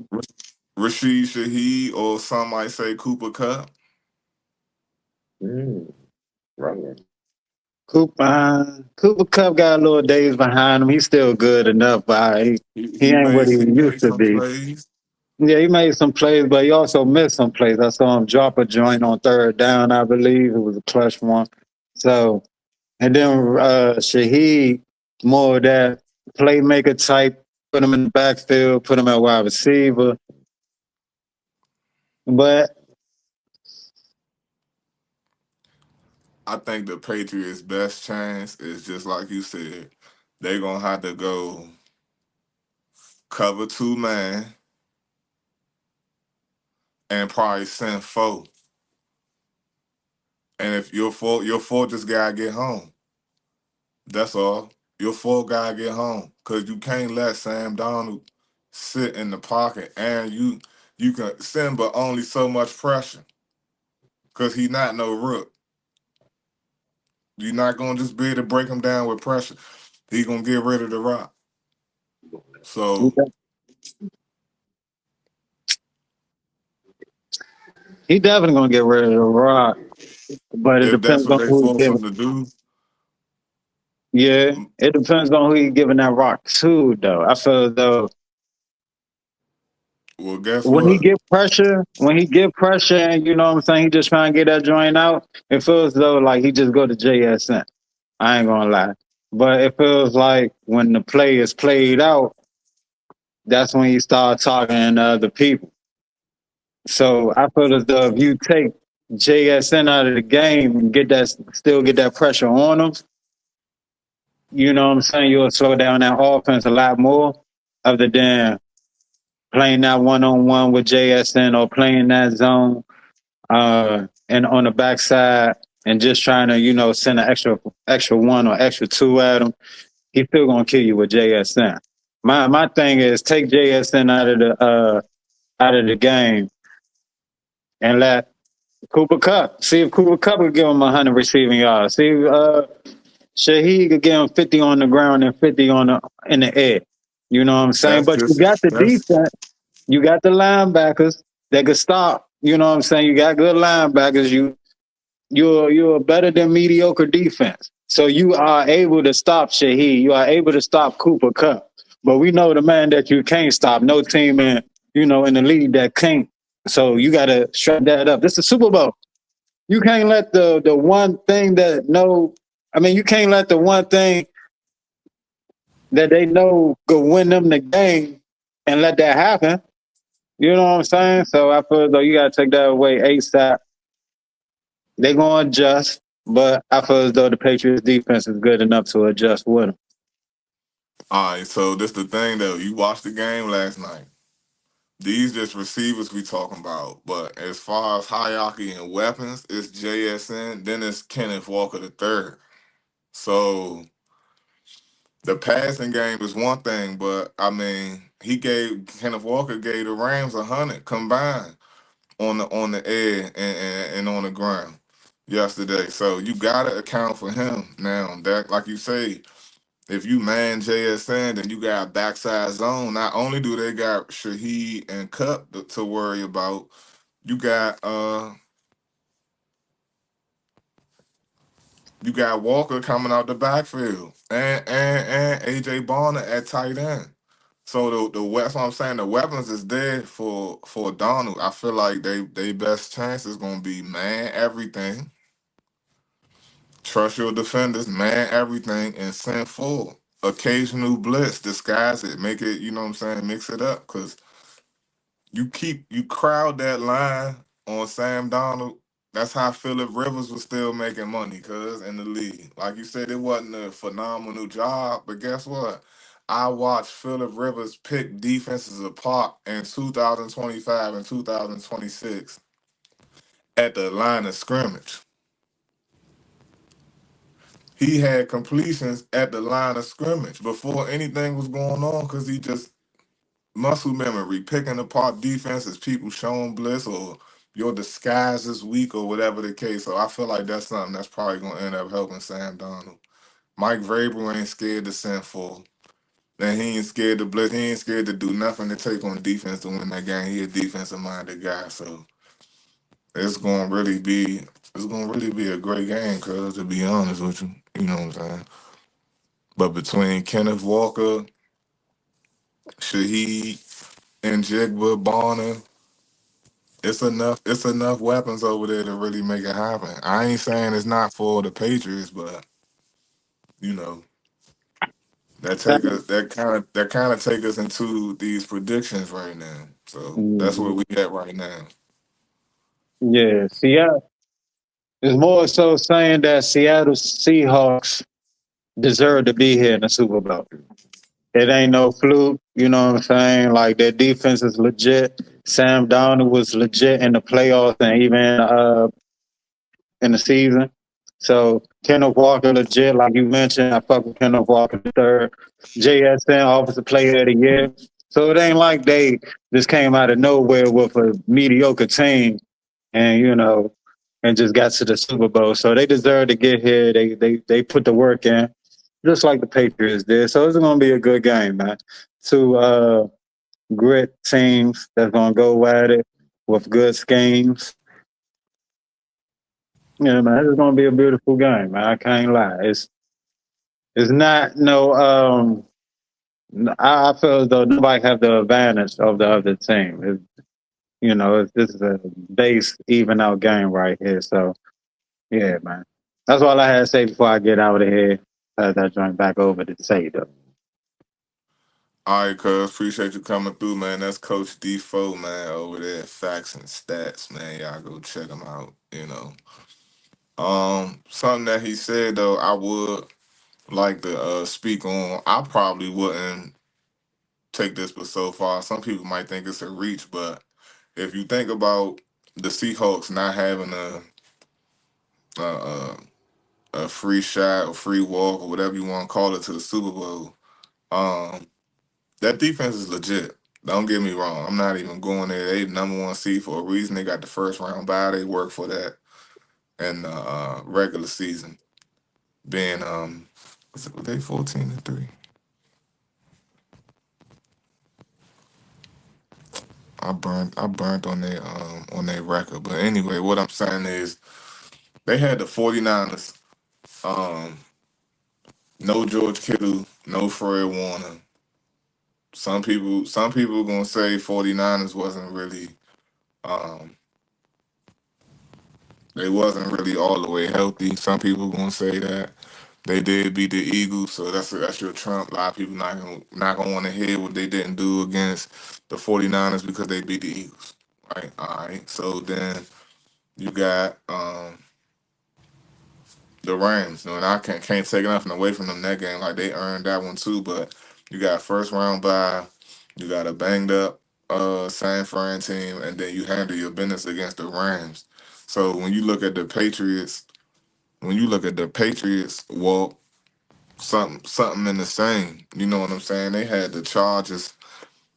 Speaker 1: Rashid Shaheed or some might say Cooper Cup.
Speaker 2: Mm, right.
Speaker 3: Cooper Cup got a little days behind him. He's still good enough, but
Speaker 1: He,
Speaker 3: he
Speaker 1: he
Speaker 3: ain't what
Speaker 1: made
Speaker 3: he
Speaker 1: he
Speaker 3: used
Speaker 1: made
Speaker 3: to
Speaker 1: some
Speaker 3: be.
Speaker 1: plays,
Speaker 3: Yeah, he made some plays, but he also missed some plays. I saw him drop a joint on third down, I believe. It was a clutch one. So, and then Shaheed, more of that playmaker type, put him in the backfield, put him at wide receiver. But
Speaker 1: I think the Patriots' best chance is just like you said. They're gonna have to go cover two man and probably send four. And if your four just gotta get home. That's all. Your four gotta get home. Cause you can't let Sam Donald sit in the pocket and you can send but only so much pressure. Cause he not no rook. You're not gonna just be able to break him down with pressure. he gonna get rid of the Rock. So
Speaker 3: He definitely gonna get rid of the Rock, but it
Speaker 1: if that's
Speaker 3: depends
Speaker 1: what
Speaker 3: on
Speaker 1: they
Speaker 3: who he
Speaker 1: force
Speaker 3: giving.
Speaker 1: him to do,
Speaker 3: Yeah, it depends on who he giving that Rock to, though. I feel as though
Speaker 1: well, guess
Speaker 3: when he
Speaker 1: what?
Speaker 3: get pressure, and you know what I'm saying, he just trying to get that joint out. It feels though like he just go to JSN. I ain't gonna lie, but it feels like when the play is played out, that's when you start talking to other people. So I feel as though if you take JSN out of the game and still get that pressure on him, you know what I'm saying, you'll slow down that offense a lot more, other than playing that one on one with JSN or playing that zone and on the backside and just trying to, send an extra one or extra two at him. He's still gonna kill you with JSN. My thing is take JSN out of the game and let Cooper Cup. See if Cooper Cup could give him 100 receiving yards. See if Shaheed could give him 50 on the ground and 50 in the air. You know what I'm saying?
Speaker 1: That's
Speaker 3: But you got
Speaker 1: just
Speaker 3: the
Speaker 1: that's
Speaker 3: defense. You got the linebackers that could stop. You know what I'm saying? You got good linebackers. You're a better than mediocre defense. So you are able to stop Shaheed. You are able to stop Cooper Cup. But we know the man that you can't stop. No team in the league that can't. So you got to shut that up. This is the Super Bowl. You can't let the one thing you can't let the one thing that they know could win them the game and let that happen. You know what I'm saying? So I feel as though you got to take that away ASAP. They're going to adjust, but I feel as though the Patriots defense is good enough to adjust with them.
Speaker 1: all right. So this the thing though. You watched the game last night. These just receivers we talking about, but as far as hierarchy and weapons, it's JSN. Then it's Kenneth Walker the third. So the passing game is one thing, but I mean, Kenneth Walker gave the Rams 100 combined on the air and on the ground yesterday. So you gotta account for him now. That like you say, if you man JSN, then you got a backside zone. Not only do they got Shaheed and Cup to worry about, you got Walker coming out the backfield and AJ Bonner at tight end. So that's what I'm saying. The weapons is there for Donald. I feel like they best chance is gonna be man everything, trust your defenders, man everything, and send full. Occasional blitz, disguise it, make it, you know what I'm saying, mix it up. Cause you crowd that line on Sam Donald. That's how Phillip Rivers was still making money, cuz in the league. Like you said, it wasn't a phenomenal job, but guess what? I watched Phillip Rivers pick defenses apart in 2025 and 2026 at the line of scrimmage. He had completions at the line of scrimmage before anything was going on because he just muscle memory, picking apart defenses, people showing bliss or your disguise is weak or whatever the case. So I feel like that's something that's probably gonna end up helping Sam Donald. Mike Vrabel ain't scared to send full. And he ain't scared to blitz. He ain't scared to do nothing to take on defense to win that game. He a defensive minded guy. So it's gonna really be a great game, cuz to be honest with you. You know what I'm saying? But between Kenneth Walker, Shaheed, and Jigba Bonner, it's enough weapons over there to really make it happen. I ain't saying it's not for the Patriots, but you know, that kind of take us into these predictions right now. So that's where
Speaker 3: Mhm.
Speaker 1: we at right now.
Speaker 3: Yeah, Seattle is more so saying that Seattle Seahawks deserve to be here in the Super Bowl. It ain't no fluke, you know what I'm saying? Like their defense is legit. Sam Darnold was legit in the playoffs and even in the season. So Kenneth Walker legit, like you mentioned. I fuck with Kenneth Walker the third. JSN Offensive Player of the Year. So it ain't like they just came out of nowhere with a mediocre team and and just got to the Super Bowl. So they deserve to get here. They put the work in. just like the Patriots did. So it's going to be a good game, man. Two grit teams that's going to go at it with good schemes. Yeah, man, it's going to be a beautiful game, man. I can't lie. It's not no. I feel as though nobody have the advantage of the other team. This is a base even out game right here. So yeah, man. That's all I had to say before I get out of here. Pass that joint back over to Tay, though.
Speaker 1: All right, cuz appreciate you coming through, man. That's Coach D4, man, over there at Facts and Stats, man. Y'all go check him out. Something that he said though, I would like to speak on. I probably wouldn't take this but so far. Some people might think it's a reach, but if you think about the Seahawks not having a, a, a free shot or free walk or whatever you want to call it to the Super Bowl, um, that defense is legit. Don't get me wrong. I'm not even going there. They number one seed for a reason. They got the first round bye. They work for that in the regular season. Being were they 14-3? I burnt on their record. But anyway, what I'm saying is they had the 49ers. Um, no George Kittle, no Fred Warner. Some people gonna say 49ers wasn't really um they wasn't really all the way healthy. Some people gonna say that. They did beat the Eagles, so that's your trump. A lot of people not gonna want to hear what they didn't do against the 49ers because they beat the Eagles. Right? All right. So then you got the Rams. And I can't take nothing away from them that game. Like they earned that one too. But you got first round bye, you got a banged up San Fran team, and then you handle your business against the Rams. So when you look at the Patriots walk, something in the same. You know what I'm saying? They had the Chargers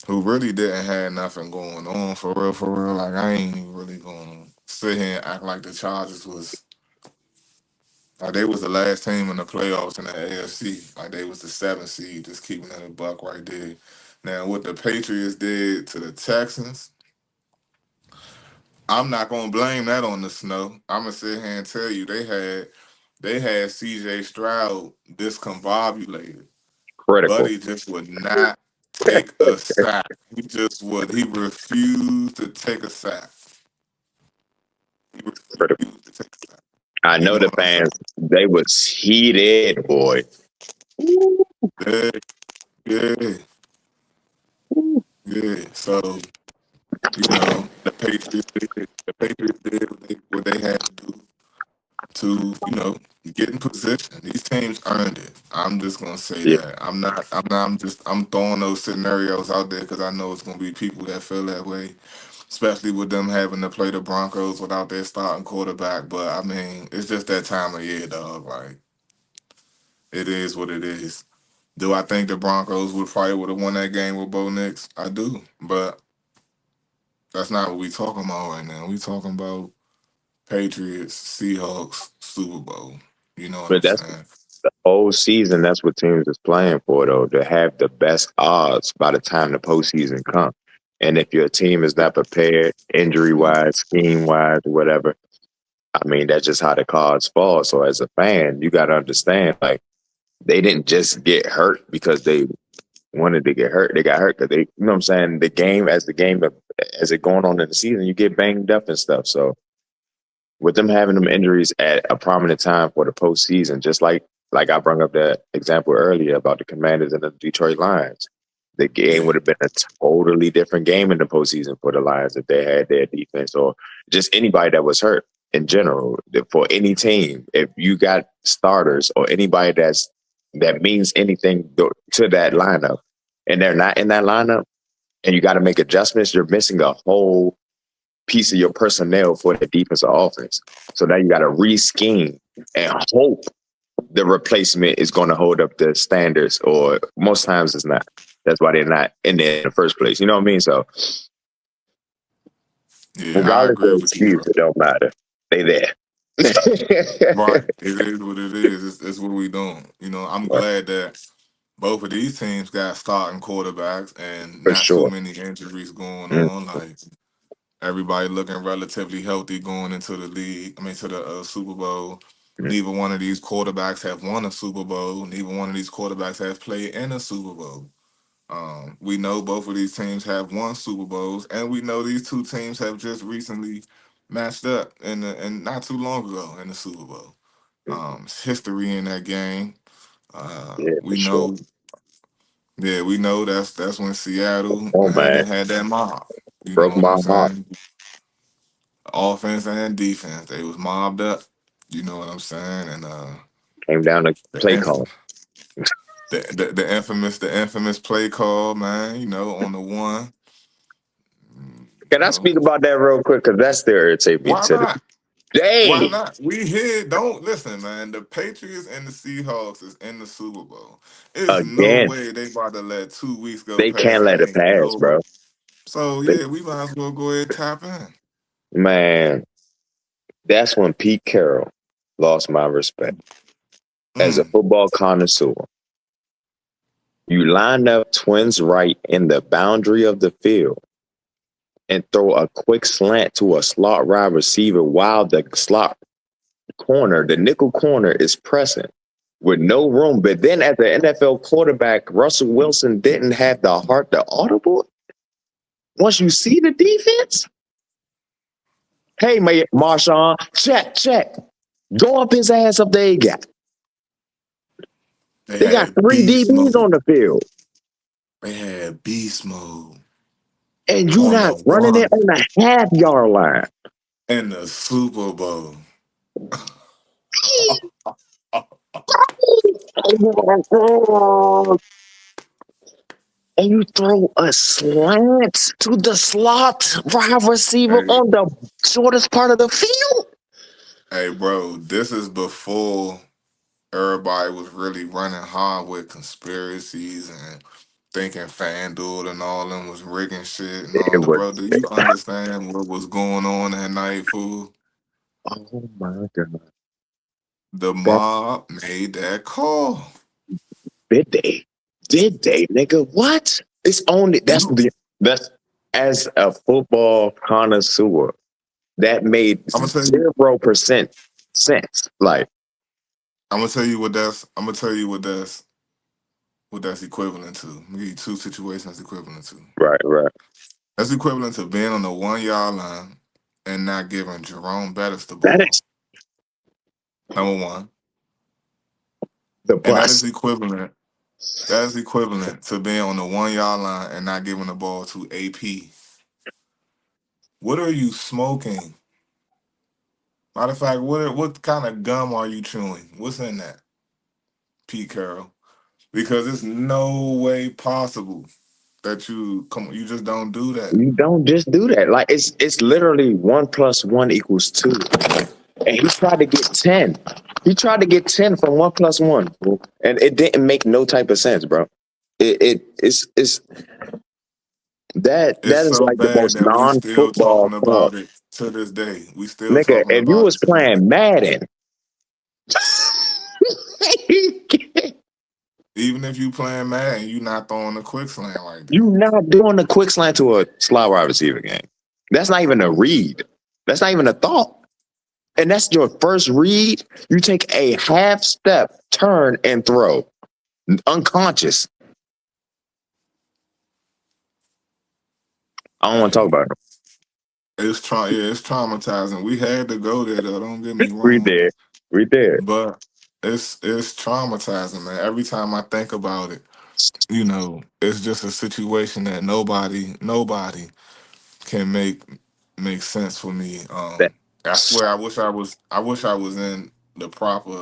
Speaker 1: who really didn't have nothing going on for real, for real. Like I ain't even really gonna sit here and act like the Chargers was like they was the last team in the playoffs in the AFC. Like they was the seventh seed, just keeping it a buck right there. Now what the Patriots did to the Texans, I'm not gonna blame that on the snow. I'm gonna sit here and tell you they had CJ Stroud discombobulated.
Speaker 2: Critical.
Speaker 1: Buddy just would not take a sack. He refused to take a sack. He
Speaker 2: Critical.
Speaker 1: refused to take a sack.
Speaker 2: I
Speaker 1: You
Speaker 2: know
Speaker 1: know
Speaker 2: the
Speaker 1: what I'm saying?
Speaker 2: fans, they was heated, boy.
Speaker 1: Yeah, yeah, yeah. So, the Patriots did what they had to do to, get in position. These teams earned it. I'm just gonna say
Speaker 2: Yeah,
Speaker 1: that. I'm throwing those scenarios out there because I know it's gonna be people that feel that way, especially with them having to play the Broncos without their starting quarterback. But I mean, it's just that time of year, dog. Like it is what it is. Do I think the Broncos would have won that game with Bo Nix? I do, but that's not what we talking about right now. We talking about Patriots, Seahawks, Super Bowl. You know what
Speaker 2: but
Speaker 1: I'm
Speaker 2: that's
Speaker 1: saying?
Speaker 2: the whole season. That's what teams is playing for, though, to have the best odds by the time the postseason comes. And if your team is not prepared, injury wise, scheme wise, whatever, I mean, that's just how the cards fall. So as a fan, you got to understand, like, they didn't just get hurt because they wanted to get hurt. They got hurt because they, you know what I'm saying? As it going on in the season, you get banged up and stuff. So with them having them injuries at a prominent time for the postseason, just like I brought up that example earlier about the Commanders and the Detroit Lions. The game
Speaker 1: Yeah,
Speaker 2: would have been a totally different game in the postseason for the Lions if they had their defense or just anybody that was hurt in general. For any team, if you got starters or anybody that means anything to that lineup, and they're not in that lineup, and you got to make adjustments, you're missing a whole piece of your personnel for the defense or offense. So now you got to re-scheme and hope the replacement is going to hold up the standards, or most times it's not. That's why they're not in there in the first place. You know what I mean? So
Speaker 1: yeah, I
Speaker 2: regardless
Speaker 1: agree
Speaker 2: of
Speaker 1: with you,
Speaker 2: excuse,
Speaker 1: bro.
Speaker 2: it don't matter. They there.
Speaker 1: Right. It is what it is. It's what we doing. I'm
Speaker 2: Right,
Speaker 1: glad that both of these teams got starting quarterbacks and
Speaker 2: for
Speaker 1: not too
Speaker 2: sure.
Speaker 1: many injuries going
Speaker 2: Mm,
Speaker 1: on. Like everybody looking relatively healthy going into the league. I mean, to the Super Bowl.
Speaker 2: mm.
Speaker 1: Neither one of these quarterbacks have won a Super Bowl. Neither one of these quarterbacks has played in a Super Bowl. We know both of these teams have won Super Bowls, and we know these two teams have just recently matched up and not too long ago in the Super Bowl. It's history in that game.
Speaker 2: Yeah, for
Speaker 1: We
Speaker 2: sure.
Speaker 1: know, yeah, we know that's when Seattle
Speaker 2: Oh
Speaker 1: had
Speaker 2: man,
Speaker 1: had that mob. You know
Speaker 2: broke
Speaker 1: what
Speaker 2: my
Speaker 1: I'm
Speaker 2: heart.
Speaker 1: saying? Offense and defense, they was mobbed up. You know what I'm saying? And
Speaker 2: Came down to
Speaker 1: the
Speaker 2: play
Speaker 1: inf-
Speaker 2: call.
Speaker 1: the infamous play call, man. On the one.
Speaker 2: Can
Speaker 1: You
Speaker 2: I
Speaker 1: know
Speaker 2: speak about that real quick? Because that still irritates me
Speaker 1: why
Speaker 2: to the
Speaker 1: not? Why
Speaker 2: day
Speaker 1: not? We here. Don't listen, man. The Patriots and the Seahawks is in the Super Bowl. There's no
Speaker 2: again.
Speaker 1: way they about to let 2 weeks go
Speaker 2: They
Speaker 1: past
Speaker 2: can't let
Speaker 1: and
Speaker 2: it
Speaker 1: ain't get
Speaker 2: pass,
Speaker 1: over.
Speaker 2: bro.
Speaker 1: So
Speaker 2: They,
Speaker 1: yeah, we might as well go ahead and tap in.
Speaker 2: man, that's when Pete Carroll lost my respect as a
Speaker 1: Mm.
Speaker 2: football connoisseur. You line up twins right in the boundary of the field and throw a quick slant to a slot wide receiver while the slot corner, the nickel corner, is pressing with no room. But then at the NFL quarterback, Russell Wilson didn't have the heart to audible. Once you see the defense, hey, Marshawn, check. Go up his ass up there.
Speaker 1: They
Speaker 2: They got
Speaker 1: had
Speaker 2: three
Speaker 1: beast
Speaker 2: DBs
Speaker 1: mode.
Speaker 2: on the field,
Speaker 1: They had beast mode
Speaker 2: and you
Speaker 1: on
Speaker 2: not
Speaker 1: the
Speaker 2: running it
Speaker 1: one
Speaker 2: on the half-yard line.
Speaker 1: in the Super Bowl.
Speaker 2: And you throw a slant to the slot wide receiver
Speaker 1: Hey,
Speaker 2: on the shortest part of the field.
Speaker 1: hey, bro, this is before everybody was really running hard with conspiracies and thinking FanDuel and all them was rigging shit and
Speaker 2: It
Speaker 1: all that,
Speaker 2: was,
Speaker 1: bro. Do you understand what was going on that night, fool?
Speaker 2: oh my God.
Speaker 1: The
Speaker 2: That
Speaker 1: mob made that call.
Speaker 2: did they? Did they, nigga? What? It's only
Speaker 1: You,
Speaker 2: that's as a football connoisseur, that made
Speaker 1: I'm gonna tell you.
Speaker 2: 0% sense. Like,
Speaker 1: I'm gonna tell you what that's. I'm gonna tell you what that's equivalent to. I'm gonna give you two situations equivalent to.
Speaker 2: right.
Speaker 1: That's equivalent to being on the 1 yard line and not giving Jerome Bettis the
Speaker 2: That
Speaker 1: ball.
Speaker 2: is
Speaker 1: Number one,
Speaker 2: the
Speaker 1: and that is
Speaker 2: bus.
Speaker 1: equivalent. That is equivalent to being on the 1 yard line and not giving the ball to AP. What are you smoking? Matter of fact, what kind of gum are you chewing? What's in that, Pete Carroll? Because it's no way possible that you just don't do that.
Speaker 2: You don't just do that. Like, it's literally 1+1 = 2. And he tried to get 10. He tried to get 10 from 1+1, bro. And it didn't make no type of sense, bro. It's
Speaker 1: It's
Speaker 2: that is
Speaker 1: so
Speaker 2: like the
Speaker 1: bad
Speaker 2: most
Speaker 1: that we still
Speaker 2: non-football
Speaker 1: talking
Speaker 2: call.
Speaker 1: about it to this day. We still
Speaker 2: Nigga,
Speaker 1: talking
Speaker 2: if you
Speaker 1: about
Speaker 2: was
Speaker 1: it to this day.
Speaker 2: playing Madden,
Speaker 1: Even if you playing Madden, you not throwing a quick slant like that.
Speaker 2: you not doing a quick slant to a slot wide receiver game. That's not even a read. That's not even a thought. And that's your first read. You take a half step, turn, and throw. Unconscious. I don't want to talk
Speaker 1: Hey,
Speaker 2: about it.
Speaker 1: it's traumatizing. We had to go there though. Don't get me
Speaker 2: We
Speaker 1: wrong,
Speaker 2: did. We did.
Speaker 1: but it's traumatizing, man. Every time I think about it, it's just a situation that nobody can make sense for me.
Speaker 2: That
Speaker 1: I swear, I wish I was in the proper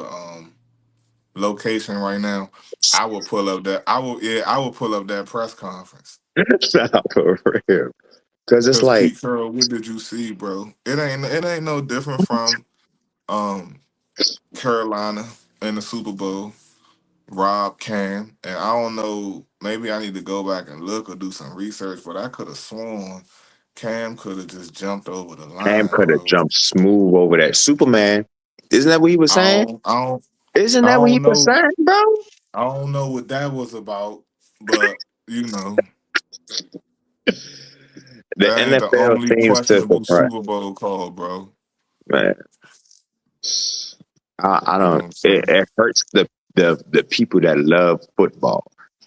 Speaker 1: location right now. I will pull up that. I will pull up that press conference.
Speaker 2: sound for real. Because it's
Speaker 1: Cause
Speaker 2: like,
Speaker 1: Pete Carroll, what did you see, bro? It ain't no different from um Carolina in the Super Bowl. Rob Cam, and I don't know. Maybe I need to go back and look or do some research, but I could have sworn Cam could have just jumped over the
Speaker 2: Cam
Speaker 1: line,
Speaker 2: could have
Speaker 1: bro.
Speaker 2: jumped smooth over that. Superman. Isn't that what he was
Speaker 1: I
Speaker 2: saying?
Speaker 1: don't, I don't,
Speaker 2: Isn't
Speaker 1: I
Speaker 2: that what he
Speaker 1: don't
Speaker 2: was
Speaker 1: know.
Speaker 2: saying, bro?
Speaker 1: I don't know what that was about, but you know,
Speaker 2: The
Speaker 1: that ain't the
Speaker 2: NFL
Speaker 1: only
Speaker 2: seems to
Speaker 1: questionable
Speaker 2: suppress,
Speaker 1: Super Bowl call, bro.
Speaker 2: man. I
Speaker 1: You know
Speaker 2: don't.
Speaker 1: what I'm saying?
Speaker 2: It hurts the people that love football.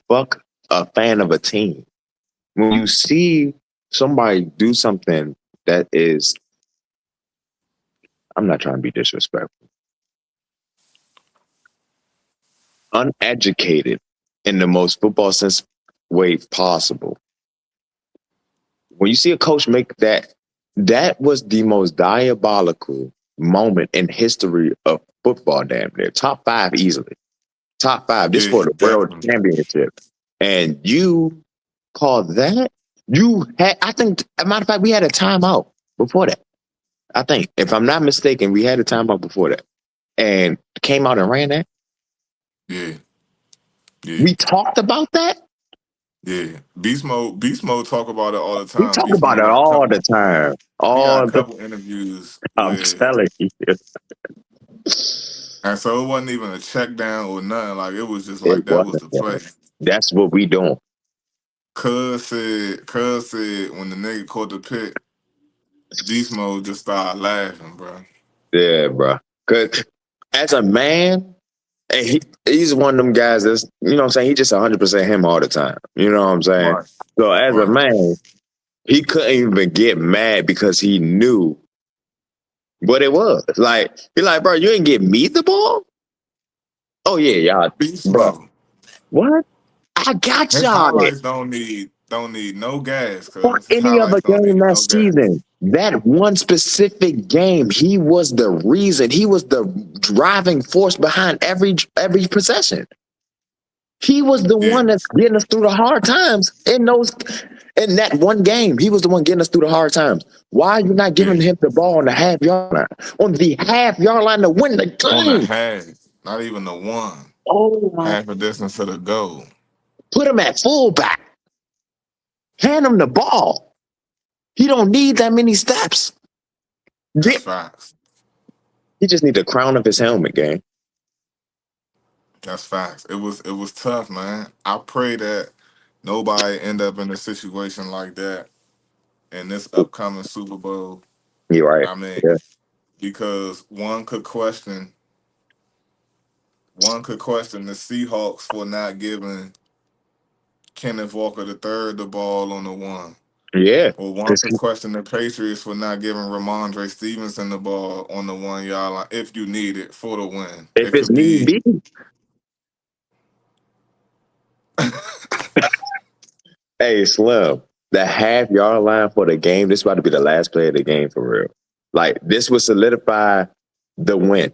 Speaker 2: Fuck a fan of a team. When you see somebody do something that is, I'm not trying to be disrespectful, uneducated in the most football sense way possible. When you see a coach make that, that was the most diabolical moment in history of football. Damn near top five easily. Top five. This
Speaker 1: Yeah,
Speaker 2: for the world
Speaker 1: definitely.
Speaker 2: championship, and you call that? You had, I think, a matter of fact, we had a timeout before that. I think, if I'm not mistaken, we had a timeout before that, and came out and ran that.
Speaker 1: Yeah, yeah,
Speaker 2: We talked about that.
Speaker 1: yeah. Beast mode talk about it all the
Speaker 2: We
Speaker 1: time.
Speaker 2: talk
Speaker 1: Beast
Speaker 2: about
Speaker 1: mode
Speaker 2: it
Speaker 1: got a
Speaker 2: all the
Speaker 1: couple.
Speaker 2: time.
Speaker 1: He got a
Speaker 2: All the,
Speaker 1: couple interviews
Speaker 2: I'm
Speaker 1: where,
Speaker 2: telling you.
Speaker 1: and so it wasn't even a check down or nothing. Like it was just
Speaker 2: It
Speaker 1: like that was
Speaker 2: wasn't
Speaker 1: the
Speaker 2: that.
Speaker 1: play.
Speaker 2: That's what we doing.
Speaker 1: Cuz said when the nigga caught the pick, Beast mode just started laughing, bro.
Speaker 2: Yeah, bro. Cause as a man, and he's one of them guys that's, you know what I'm saying, he just 100% him all the time. You know what I'm saying?
Speaker 1: Right,
Speaker 2: So as a
Speaker 1: right.
Speaker 2: man, he couldn't even get mad because he knew what it was. Like, he like, bro, you didn't get me the ball? Oh yeah, y'all,
Speaker 1: Beast
Speaker 2: bro.
Speaker 1: mode.
Speaker 2: What? I got
Speaker 1: His
Speaker 2: y'all it.
Speaker 1: highlights don't need no gas,
Speaker 2: Fuck
Speaker 1: cuz his
Speaker 2: any other
Speaker 1: highlights don't
Speaker 2: game
Speaker 1: need
Speaker 2: that
Speaker 1: no gas.
Speaker 2: season. That one specific game, he was the reason. He was the driving force behind every possession. He was the
Speaker 1: Yeah,
Speaker 2: one that's getting us through the hard times in that one game. He was the one getting us through the hard times. Why are you not
Speaker 1: yeah.
Speaker 2: giving him the ball on the half yard line? On the half yard line to win the
Speaker 1: On the
Speaker 2: game.
Speaker 1: half, not even the one.
Speaker 2: Oh my!
Speaker 1: Half a distance to the goal.
Speaker 2: Put him at fullback. Hand him the ball. He don't need that many steps.
Speaker 1: That's
Speaker 2: Get,
Speaker 1: facts.
Speaker 2: he just need the crown of his helmet, gang.
Speaker 1: That's facts. It was tough, man. I pray that nobody end up in a situation like that in this upcoming Super Bowl.
Speaker 2: You're right.
Speaker 1: I mean,
Speaker 2: Yeah.
Speaker 1: because one could question the Seahawks for not giving Kenneth Walker the third the ball on the one.
Speaker 2: Yeah.
Speaker 1: Or one
Speaker 2: Because
Speaker 1: could question the Patriots for not giving Ramondre Stevenson the ball on the 1 yard line if you need it for the win.
Speaker 2: if
Speaker 1: It
Speaker 2: it's
Speaker 1: could
Speaker 2: need
Speaker 1: be
Speaker 2: be, hey, Slim, the half yard line for the game, this is about to be the last play of the game for real. Like, this would solidify the win.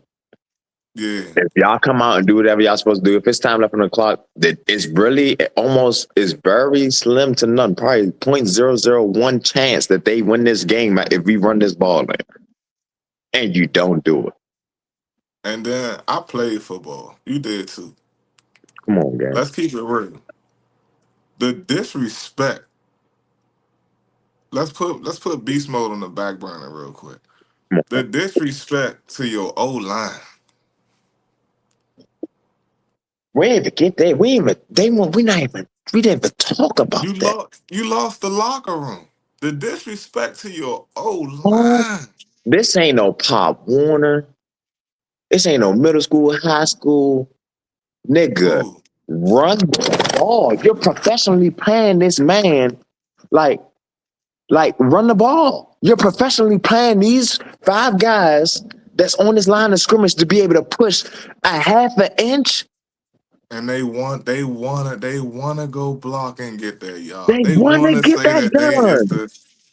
Speaker 1: yeah.
Speaker 2: If y'all come out and do whatever y'all supposed to do, if it's time left on the clock, that it's really almost is very slim to none, probably 0.001 chance that they win this game if we run this ball in. And you don't do it.
Speaker 1: And then I played football. You did too.
Speaker 2: Come on, gang.
Speaker 1: Let's keep it real. The disrespect. Let's put beast mode on the back burner real quick.
Speaker 2: Come
Speaker 1: The
Speaker 2: on.
Speaker 1: disrespect to your O line.
Speaker 2: We ain't even get there. We ain't even, we didn't even talk about
Speaker 1: You
Speaker 2: that.
Speaker 1: lost the locker room. The disrespect to your O
Speaker 2: Oh,
Speaker 1: line.
Speaker 2: this ain't no Pop Warner. This ain't no middle school, high school. Nigga,
Speaker 1: Who?
Speaker 2: run the ball. You're professionally playing this man like, run the ball. You're professionally playing these five guys that's on this line of scrimmage to be able to push a half an inch.
Speaker 1: And they wanna go block and get there, y'all.
Speaker 2: They
Speaker 1: They
Speaker 2: want to
Speaker 1: wanna
Speaker 2: get
Speaker 1: say
Speaker 2: that
Speaker 1: that they
Speaker 2: done.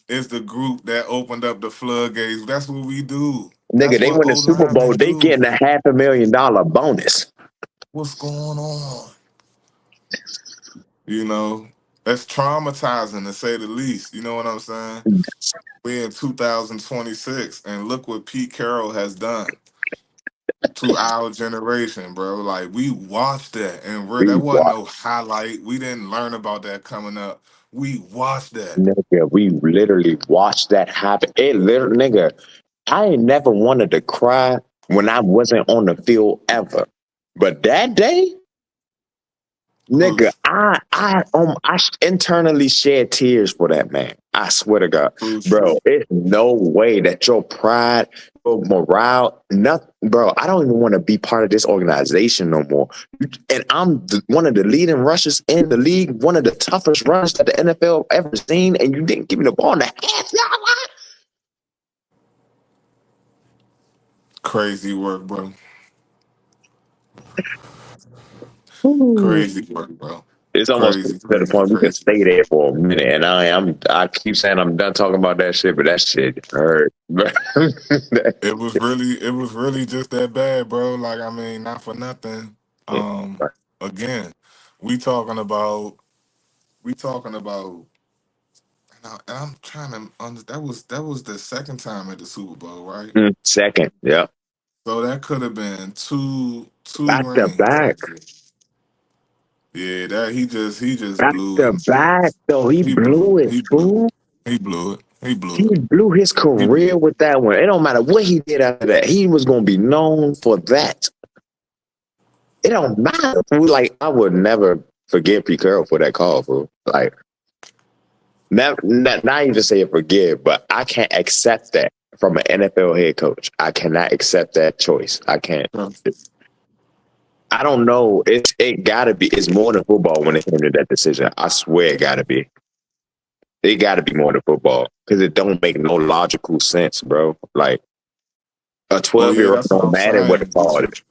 Speaker 1: is the group that opened up the floodgates. That's what we do.
Speaker 2: Nigga,
Speaker 1: That's
Speaker 2: they
Speaker 1: what
Speaker 2: win the
Speaker 1: O
Speaker 2: Super Bowl.
Speaker 1: linemen
Speaker 2: They
Speaker 1: do.
Speaker 2: getting a $500,000 bonus.
Speaker 1: What's going on? You know, that's traumatizing to say the least. You know what I'm saying? We in 2026, and look what Pete Carroll has done to our generation, bro. Like we watched that, and that
Speaker 2: We
Speaker 1: wasn't
Speaker 2: watch,
Speaker 1: no highlight. We didn't learn about that coming up. We watched that.
Speaker 2: nigga. We literally watched that happen. It literally, nigga. I ain't never wanted to cry when I wasn't on the field ever. But that day, nigga,
Speaker 1: Crucial.
Speaker 2: I internally shed tears for that man. I swear to God,
Speaker 1: Crucial.
Speaker 2: bro. It's no way that your pride, your morale, nothing, bro. I don't even want to be part of this organization no more. And I'm one of the leading rushers in the league, one of the toughest runners that the NFL ever seen, and you didn't give me the ball in the half.
Speaker 1: Crazy work, bro.
Speaker 2: Ooh.
Speaker 1: Crazy work, bro.
Speaker 2: It's almost to
Speaker 1: Crazy,
Speaker 2: the
Speaker 1: crazy,
Speaker 2: point we can
Speaker 1: crazy.
Speaker 2: stay there for a minute, and I keep saying I'm done talking about that shit, but that shit hurt.
Speaker 1: It was really just that bad, bro. Like, I mean, not for nothing. Again, we talking about we talking about and I'm trying to that was the second time at the Super Bowl, right?
Speaker 2: Second, yeah,
Speaker 1: So that could have been two
Speaker 2: back to
Speaker 1: rings
Speaker 2: back,
Speaker 1: right there. Yeah, that he just
Speaker 2: back
Speaker 1: blew
Speaker 2: to
Speaker 1: it.
Speaker 2: back. Though he
Speaker 1: He blew
Speaker 2: blew
Speaker 1: it.
Speaker 2: it,
Speaker 1: He blew it.
Speaker 2: fool.
Speaker 1: He blew it. He blew
Speaker 2: He
Speaker 1: it.
Speaker 2: blew his
Speaker 1: He blew
Speaker 2: career
Speaker 1: it.
Speaker 2: with that one. It don't matter what he did after that. He was gonna be known for that. It don't matter. Fool. Like I would never forgive Pete Carroll for that call, fool. Like not even say forgive, but I can't accept that from an NFL head coach. I cannot accept that choice. I can't. I don't know. It gotta be. It's more than football when it came to that decision. I swear it gotta be. It gotta be more than football because it don't make no logical sense, bro. Like a
Speaker 1: Oh yeah,
Speaker 2: 12-year-old
Speaker 1: that's what
Speaker 2: don't
Speaker 1: I'm
Speaker 2: matter what the
Speaker 1: saying.
Speaker 2: call is.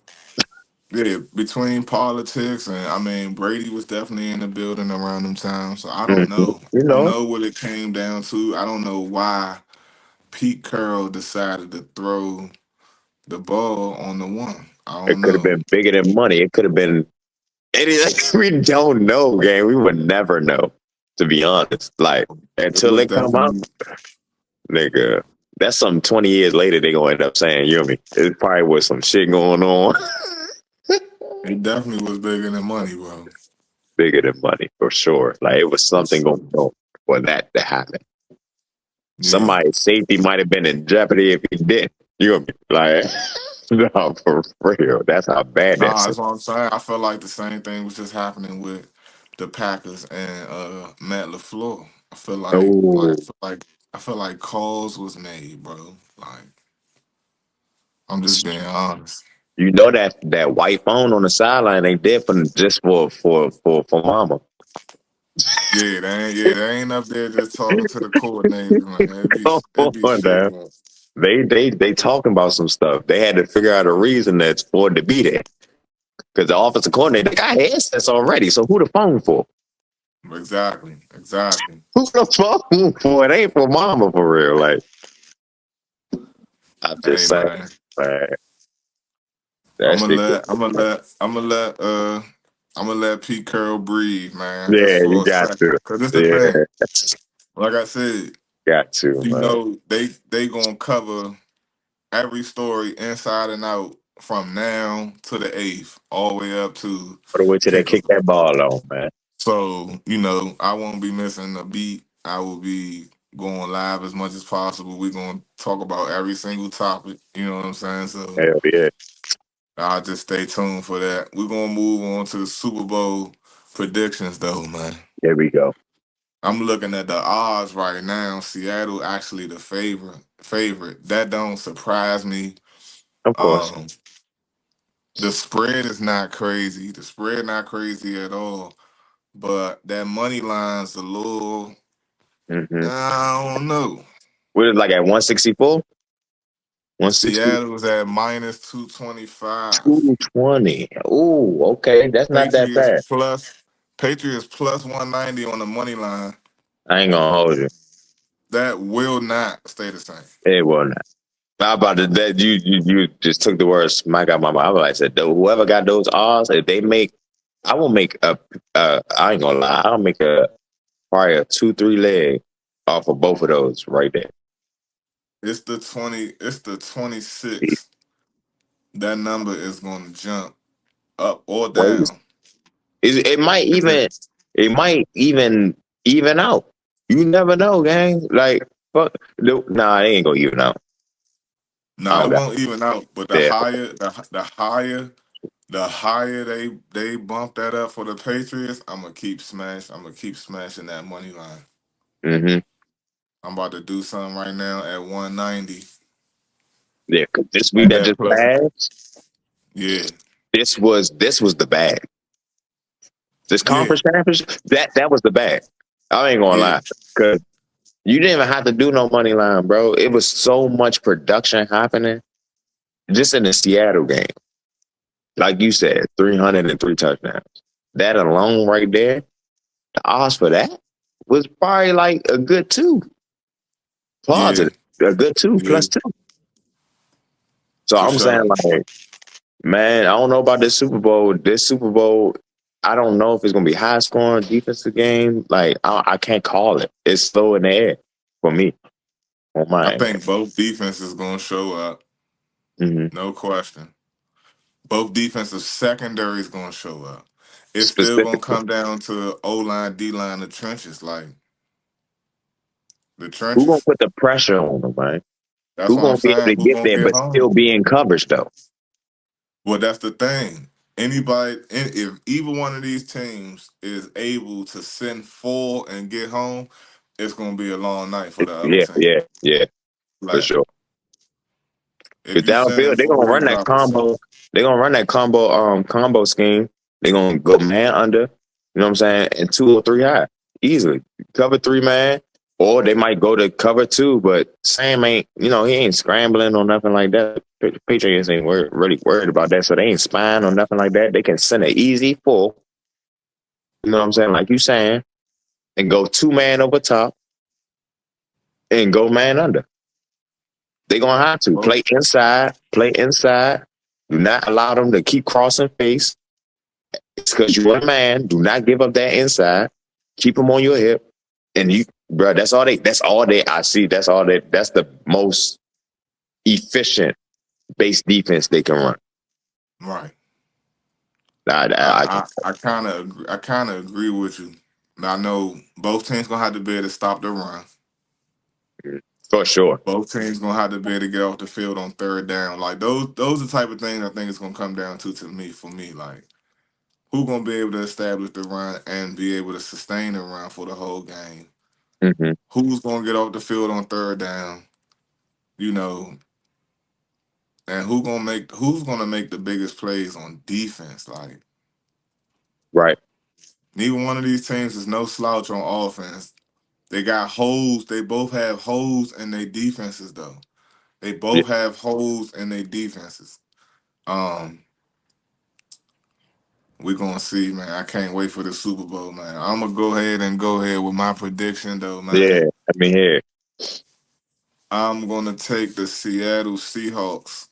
Speaker 1: Yeah, between politics and I mean Brady was definitely in the building around them times. So I don't
Speaker 2: Mhm.
Speaker 1: know.
Speaker 2: You
Speaker 1: I don't
Speaker 2: know,
Speaker 1: know what it came down to. I don't know why Pete Carroll decided to throw the ball on the one. I
Speaker 2: it
Speaker 1: don't
Speaker 2: could have
Speaker 1: know.
Speaker 2: been bigger than money. It could have been. We don't know, gang. We would never know, to be honest. Like
Speaker 1: It
Speaker 2: until
Speaker 1: was
Speaker 2: it come up,
Speaker 1: definitely
Speaker 2: nigga. That's some 20 years later they gonna end up saying, you know me. It probably was some shit going on.
Speaker 1: it definitely was bigger than money, bro.
Speaker 2: Bigger than money for sure. Like it was
Speaker 1: For
Speaker 2: something
Speaker 1: sure.
Speaker 2: going on for that to happen.
Speaker 1: Yeah.
Speaker 2: Somebody's safety might have been in jeopardy if he did. You know, like no, for real. That's how bad
Speaker 1: Nah,
Speaker 2: that's.
Speaker 1: that's what I'm saying. I felt like the same thing was just happening with the Packers and Matt LaFleur. I feel like
Speaker 2: Oh,
Speaker 1: I feel like calls was made, bro. Like I'm just being honest.
Speaker 2: you know that white phone on the sideline ain't there for just for mama.
Speaker 1: Yeah, they ain't up there just talking to the coordinators, man. It'd be
Speaker 2: Come
Speaker 1: it'd be
Speaker 2: on
Speaker 1: shit,
Speaker 2: now.
Speaker 1: man.
Speaker 2: They talking about some stuff. They had to figure out a reason that's for it to be there. Because the offensive coordinator, they got headsets already. So who the phone for?
Speaker 1: Exactly, exactly.
Speaker 2: Who the phone for? It ain't for mama for real. Like I'm
Speaker 1: Hey
Speaker 2: just saying,
Speaker 1: man,
Speaker 2: man. That
Speaker 1: I'm gonna
Speaker 2: shit.
Speaker 1: let I'm gonna let I'm gonna let I'm gonna let Pete Carroll breathe, man, just
Speaker 2: Yeah, you
Speaker 1: for a
Speaker 2: got
Speaker 1: second.
Speaker 2: to.
Speaker 1: Cause it's the thing.
Speaker 2: Yeah,
Speaker 1: Like I said,
Speaker 2: got to,
Speaker 1: you
Speaker 2: man.
Speaker 1: know, they gonna cover every story inside and out from now to the eighth, all the way up to
Speaker 2: All the way till they kick
Speaker 1: kickoff.
Speaker 2: that ball on, man.
Speaker 1: So, I won't be missing a beat. I will be going live as much as possible. We're gonna talk about every single topic. You know what I'm saying? So
Speaker 2: Hell yeah.
Speaker 1: I'll just stay tuned for that. We're gonna move on to the Super Bowl predictions though, man.
Speaker 2: There we go.
Speaker 1: I'm looking at the odds right now. Seattle actually the favorite. That don't surprise me.
Speaker 2: Of course.
Speaker 1: Um, the spread is not crazy. The spread not crazy at all. But that money line's a little.
Speaker 2: Mm-hmm.
Speaker 1: I don't know.
Speaker 2: What is it, like at 164? 160?
Speaker 1: Seattle was at minus 225.
Speaker 2: 220. Ooh, okay. That's not that
Speaker 1: Patriots
Speaker 2: bad.
Speaker 1: plus Patriots plus 190 on the money line.
Speaker 2: I ain't gonna hold you.
Speaker 1: That will not stay the same.
Speaker 2: It will not. How about that? You just took the words Mike out my mouth. I was like, said, whoever got those odds, if they make, I will make I ain't gonna lie, I'll make probably a 2-3 leg off of both of those right there.
Speaker 1: It's the 26. That number is gonna jump up or
Speaker 2: Wait,
Speaker 1: down.
Speaker 2: it might
Speaker 1: Is
Speaker 2: even,
Speaker 1: it
Speaker 2: it might even out. You never know, gang. Like, fuck, no, nah, it ain't gonna even out.
Speaker 1: No, it won't even out. But
Speaker 2: Yeah.
Speaker 1: the higher they bump that up for the Patriots, I'm gonna keep smashing that money line.
Speaker 2: Mm-hmm.
Speaker 1: I'm about to do something right now at 190.
Speaker 2: Yeah, because this week
Speaker 1: And
Speaker 2: that
Speaker 1: that
Speaker 2: just
Speaker 1: plus,
Speaker 2: passed,
Speaker 1: yeah,
Speaker 2: this was the bag. This
Speaker 1: yeah,
Speaker 2: conference championship, that was the bag. I ain't gonna
Speaker 1: yeah,
Speaker 2: lie, because you didn't even have to do no money line, bro. It was so much production happening just in the Seattle game. Like you said, 303 touchdowns. That alone right there, the odds for that was probably like a good two,
Speaker 1: yeah,
Speaker 2: positive, a good two
Speaker 1: yeah,
Speaker 2: plus two. So
Speaker 1: for
Speaker 2: I'm saying,
Speaker 1: sure.
Speaker 2: like, man, I don't know about this Super Bowl. This Super Bowl, I don't know if it's gonna be high scoring defensive game. Like, I can't call it. It's still in the air for me on
Speaker 1: I
Speaker 2: my end.
Speaker 1: think both defenses gonna show up,
Speaker 2: Mm-hmm.
Speaker 1: no question. Both defensive secondaries gonna show up. It's still gonna
Speaker 2: Specifically,
Speaker 1: come down to O line, D line, the trenches, like the
Speaker 2: who gonna
Speaker 1: trenches.
Speaker 2: put the pressure on them, man?
Speaker 1: That's
Speaker 2: Who
Speaker 1: what I'm
Speaker 2: gonna be able
Speaker 1: saying.
Speaker 2: to
Speaker 1: Who
Speaker 2: get
Speaker 1: gonna
Speaker 2: there
Speaker 1: get
Speaker 2: but still
Speaker 1: home?
Speaker 2: be in coverage though?
Speaker 1: Well, that's the thing. Anybody, if either one of these teams is able to send full and get home, it's gonna be a long night for the other
Speaker 2: Yeah,
Speaker 1: team.
Speaker 2: yeah, yeah, for
Speaker 1: Like
Speaker 2: sure.
Speaker 1: if
Speaker 2: Because
Speaker 1: you send in
Speaker 2: downfield, they're
Speaker 1: full,
Speaker 2: gonna
Speaker 1: they
Speaker 2: run that
Speaker 1: drop us.
Speaker 2: combo. They're gonna run that combo scheme. They're gonna go man under. You know what I'm saying? And 2 or 3 high easily. Cover 3 man, or they might go to cover 2. But Sam ain't. He ain't scrambling or nothing like that. The Patriots ain't really worried about that, so they ain't spying or nothing like that. They can send an easy full. You know what I'm saying? Like you saying, and go 2 man over top and go man under. They're gonna have to
Speaker 1: Both,
Speaker 2: play inside, play inside. Do not allow them to keep crossing face. It's because you're a man. Do not give up that inside. Keep them on your hip. And you, bro, that's all they I see. That's the most efficient base defense they can run.
Speaker 1: right.
Speaker 2: I can,
Speaker 1: I kind of agree with you. I know both teams gonna have to be able to stop the run.
Speaker 2: for sure.
Speaker 1: Both teams gonna have to be able to get off the field on third down. Like those are the type of things I think it's gonna come down to me for me. Like who gonna be able to establish the run and be able to sustain the run for the whole game?
Speaker 2: Hmm.
Speaker 1: Who's gonna get off the field on third down? You know, and who's gonna make the biggest plays on defense? Like
Speaker 2: Right.
Speaker 1: neither one of these teams is no slouch on offense. They got holes. They both have holes in their defenses, though. They
Speaker 2: Yeah.
Speaker 1: both have holes in their defenses. Um, we're gonna see, man. I can't wait for the Super Bowl, man. I'm gonna go ahead with my prediction, though,
Speaker 2: Yeah.
Speaker 1: man.
Speaker 2: I mean, here.
Speaker 1: I'm gonna take the Seattle Seahawks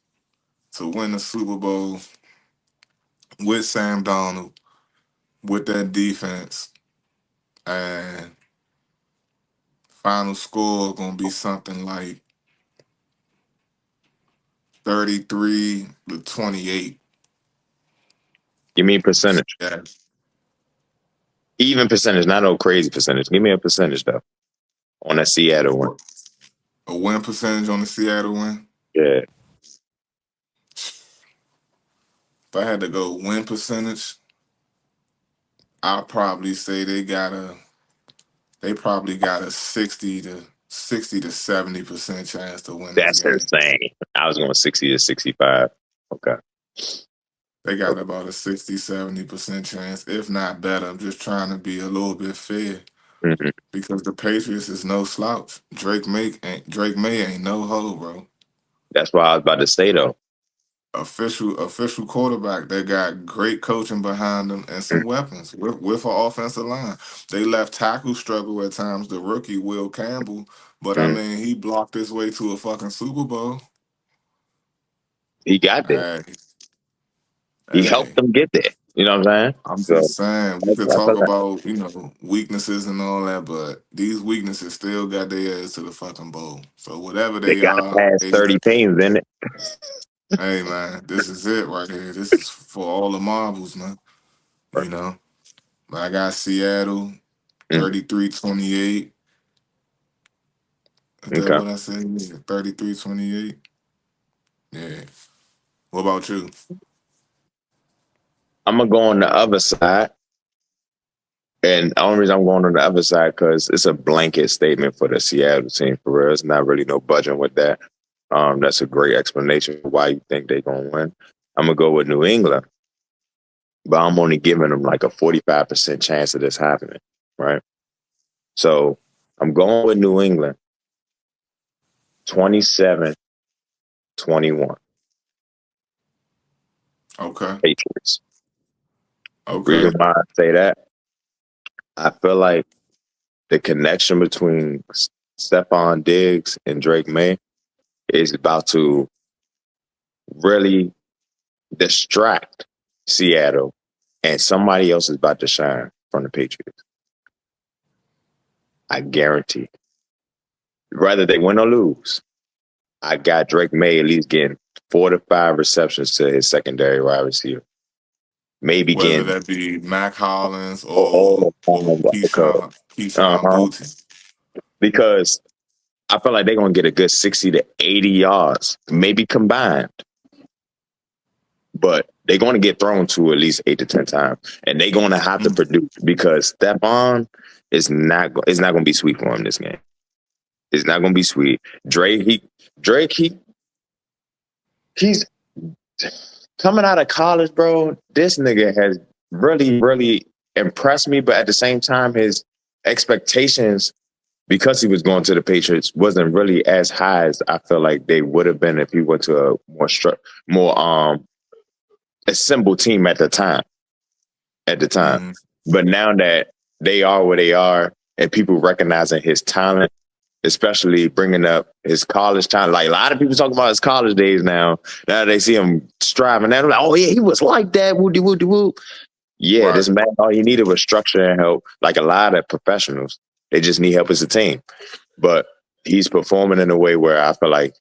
Speaker 1: to win the Super Bowl with Sam Donald, with that defense, and final score gonna be something like 33-28.
Speaker 2: Give me a percentage.
Speaker 1: Yeah,
Speaker 2: Even percentage, not no crazy percentage. Give me a percentage though on that Seattle one.
Speaker 1: a win percentage on the Seattle win.
Speaker 2: Yeah.
Speaker 1: If I had to go win percentage, I'd probably say they probably got a 60 to 70% chance to win this
Speaker 2: That's
Speaker 1: game.
Speaker 2: insane. I was going 60 to 65. Okay.
Speaker 1: They got
Speaker 2: Okay.
Speaker 1: about a 60-70% chance, if not better. I'm just trying to be a little bit fair
Speaker 2: Hmm.
Speaker 1: because the Patriots is no slouch. Drake May ain't no hoe, bro.
Speaker 2: That's what I was about to say though.
Speaker 1: Official quarterback. They got great coaching behind them and some weapons with an offensive line. They left tackle struggle at times. The rookie Will Campbell, but I
Speaker 2: Mm.
Speaker 1: mean he blocked his way to a fucking Super Bowl.
Speaker 2: He got there.
Speaker 1: Hey,
Speaker 2: He helped
Speaker 1: hey.
Speaker 2: them get there. You know what I'm saying?
Speaker 1: I'm
Speaker 2: So
Speaker 1: just saying we
Speaker 2: that's,
Speaker 1: could
Speaker 2: that's,
Speaker 1: talk
Speaker 2: that's,
Speaker 1: about weaknesses and all that, but these weaknesses still got their ass to the fucking bowl. So whatever
Speaker 2: they
Speaker 1: they
Speaker 2: got to
Speaker 1: are,
Speaker 2: pass 30 teams in it.
Speaker 1: hey man, this is it right here. This is for all the marbles, man.
Speaker 2: Right.
Speaker 1: You know. I got Seattle
Speaker 2: Mm.
Speaker 1: 33-28. Is that
Speaker 2: Okay.
Speaker 1: what I said? 33-28. Yeah. What about you?
Speaker 2: I'm gonna go on the other side, and the only reason I'm going on the other side because it's a blanket statement for the Seattle team. For real, it's not really no budging with that. That's a great explanation for why you think they're gonna win. I'm gonna go with New England, but I'm only giving them like a 45% chance of this happening, right? So I'm going with New England, 27-21
Speaker 1: Okay.
Speaker 2: Patriots.
Speaker 1: Okay.
Speaker 2: Reason why I say that, I feel like the connection between Stephon Diggs and Drake May is about to really distract Seattle, and somebody else is about to shine from the Patriots. I guarantee. Whether they win or lose, I got Drake May at least getting 4 to 5 receptions to his secondary wide receiver. Maybe
Speaker 1: Whether
Speaker 2: getting
Speaker 1: that be Mac Hollins
Speaker 2: all
Speaker 1: or
Speaker 2: because
Speaker 1: Keyshawn Booty.
Speaker 2: because I feel like they're gonna get a good 60 to 80 yards, maybe combined. But they're going to get thrown to at least 8 to 10 times, and they're going to have to produce because Stephon is not. It's not going to be sweet for him this game. It's not going to be sweet. He's coming out of college, bro. This nigga has really, really impressed me, but at the same time, his expectations because he was going to the Patriots wasn't really as high as I feel like they would have been if he went to a more assembled team at the time.
Speaker 1: Mm-hmm.
Speaker 2: But now that they are where they are and people recognizing his talent, especially bringing up his college time. Like a lot of people talk about his college days now. Now they see him striving. They're like, oh, yeah, he was like that. Woody, woody, woo. Yeah,
Speaker 1: Right.
Speaker 2: this man, all he needed was structure and help. Like a lot of professionals, they just need help as a team. But he's performing in a way where I feel like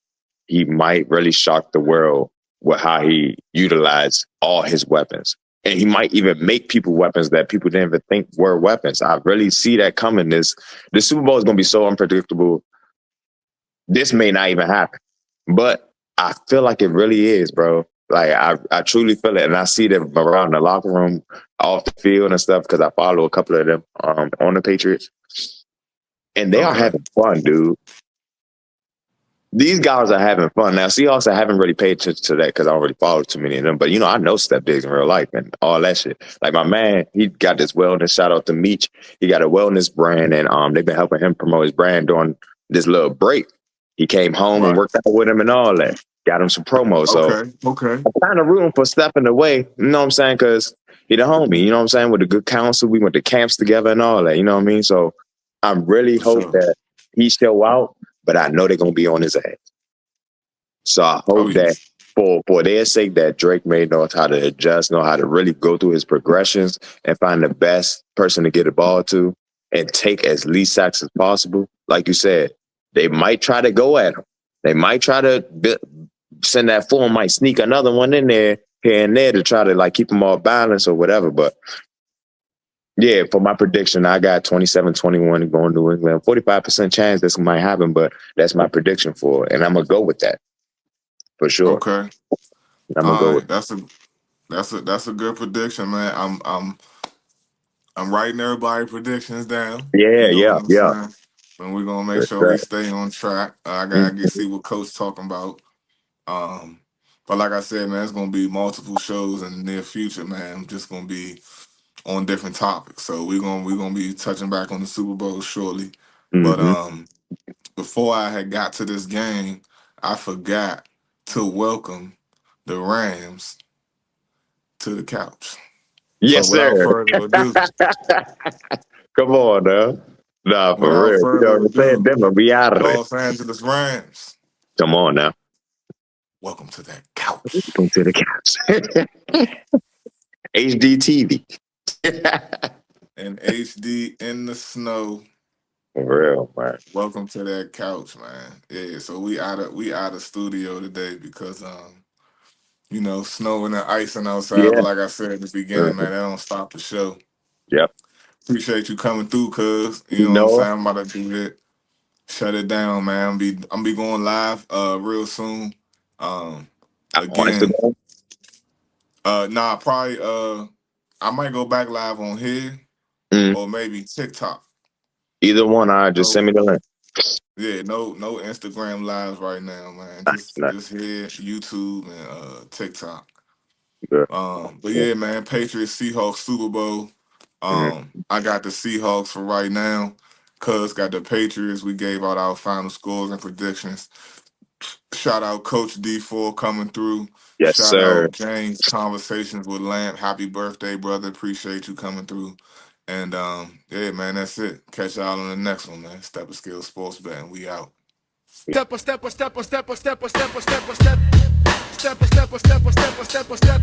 Speaker 2: he might really shock the world with how he utilized all his weapons. And he might even make people weapons that people didn't even think were weapons. I really see that coming. This Super Bowl is going to be so unpredictable. This may not even happen, but I feel like it really is, bro. Like I truly feel it, and I see them around the locker room, off the field and stuff because I follow a couple of them on the Patriots, and they are
Speaker 1: Okay.
Speaker 2: having fun, dude. These guys are having fun. Now, Seahawks, I haven't really paid attention to that because I already followed too many of them. But, I know Step Diggs in real life and all that shit. Like, my man, he got this wellness. Shout out to Meech. He got a wellness brand, and they've been helping him promote his brand during this little break. He came home and
Speaker 1: Right.
Speaker 2: worked out with him and all that. Got him some promos. So,
Speaker 1: Okay. Okay.
Speaker 2: I'm kind of rooting for stepping away. You know what I'm saying? Because he the homie. You know what I'm saying? With a good counsel. We went to camps together and all that. You know what I mean? So, I really
Speaker 1: For
Speaker 2: hope
Speaker 1: sure.
Speaker 2: that he show out, but I know they're going to be on his ass. So I
Speaker 1: Oh,
Speaker 2: hope
Speaker 1: yeah.
Speaker 2: that for their sake that Drake may know how to adjust, know how to really go through his progressions and find the best person to get the ball to and take as least sacks as possible. Like you said, they might try to go at him. They might try to send that form, might sneak another one in there here and there to try to like keep them all balanced or whatever. But yeah, for my prediction, I got 27-21 going to New England. 45% chance this might happen, but that's my prediction for it. And I'm going to go with that. For sure.
Speaker 1: Okay.
Speaker 2: I'm gonna
Speaker 1: All
Speaker 2: go with
Speaker 1: right. That's a good prediction, man. I'm writing everybody predictions down.
Speaker 2: yeah,
Speaker 1: You know what
Speaker 2: yeah,
Speaker 1: I'm
Speaker 2: yeah.
Speaker 1: saying? And we're gonna make
Speaker 2: For
Speaker 1: sure we
Speaker 2: sure.
Speaker 1: stay on track. I
Speaker 2: Mhm.
Speaker 1: gotta get see what Coach talking about. Um, but like I said, man, it's gonna be multiple shows in the near future, man. I'm just gonna be on different topics. So we're gonna be touching back on the Super Bowl shortly. But
Speaker 2: Mhm.
Speaker 1: before I had got to this game, I forgot to welcome the Rams to the couch. So
Speaker 2: Yes,
Speaker 1: without
Speaker 2: sir.
Speaker 1: further ado,
Speaker 2: Come on, now. Nah, for
Speaker 1: without
Speaker 2: real. You know
Speaker 1: further
Speaker 2: what I'm saying?
Speaker 1: ado,
Speaker 2: Them be out of it.
Speaker 1: Los Angeles Rams,
Speaker 2: Come on now.
Speaker 1: welcome to that couch.
Speaker 2: Go to the couch. HD TV.
Speaker 1: And HD in the snow.
Speaker 2: For real, man.
Speaker 1: Welcome to that couch, man. Yeah, so we out of studio today because snowing and icing outside.
Speaker 2: Yeah.
Speaker 1: But like I said at the beginning,
Speaker 2: Mhm.
Speaker 1: man, that don't stop the show.
Speaker 2: Yep.
Speaker 1: Appreciate you coming through, cuz. You
Speaker 2: You
Speaker 1: know what I'm
Speaker 2: know
Speaker 1: saying? I'm about to do it. Shut it down, man. I'm be going live real soon.
Speaker 2: On
Speaker 1: Again,
Speaker 2: Instagram?
Speaker 1: nah, probably I might go back live on here
Speaker 2: Mm.
Speaker 1: or maybe TikTok.
Speaker 2: Either one, I just
Speaker 1: No,
Speaker 2: send me the link.
Speaker 1: yeah, no Instagram lives right now, man.
Speaker 2: Nah,
Speaker 1: Just here, YouTube and TikTok.
Speaker 2: good.
Speaker 1: But yeah, man, Patriots Seahawks Super Bowl.
Speaker 2: Mhm.
Speaker 1: I got the Seahawks for right now. Cuz got the Patriots. We gave out our final scores and predictions. Shout out Coach D4 coming through.
Speaker 2: Yes,
Speaker 1: Shout
Speaker 2: sir.
Speaker 1: out James Conversations with Lamp. Happy birthday, brother. Appreciate you coming through. And yeah, man, that's it. Catch y'all on the next one, man. Steppa Scale Sports Betting. We out.
Speaker 4: Step a step a step a step a step a step a step a step. Step a step a step a step a step a step.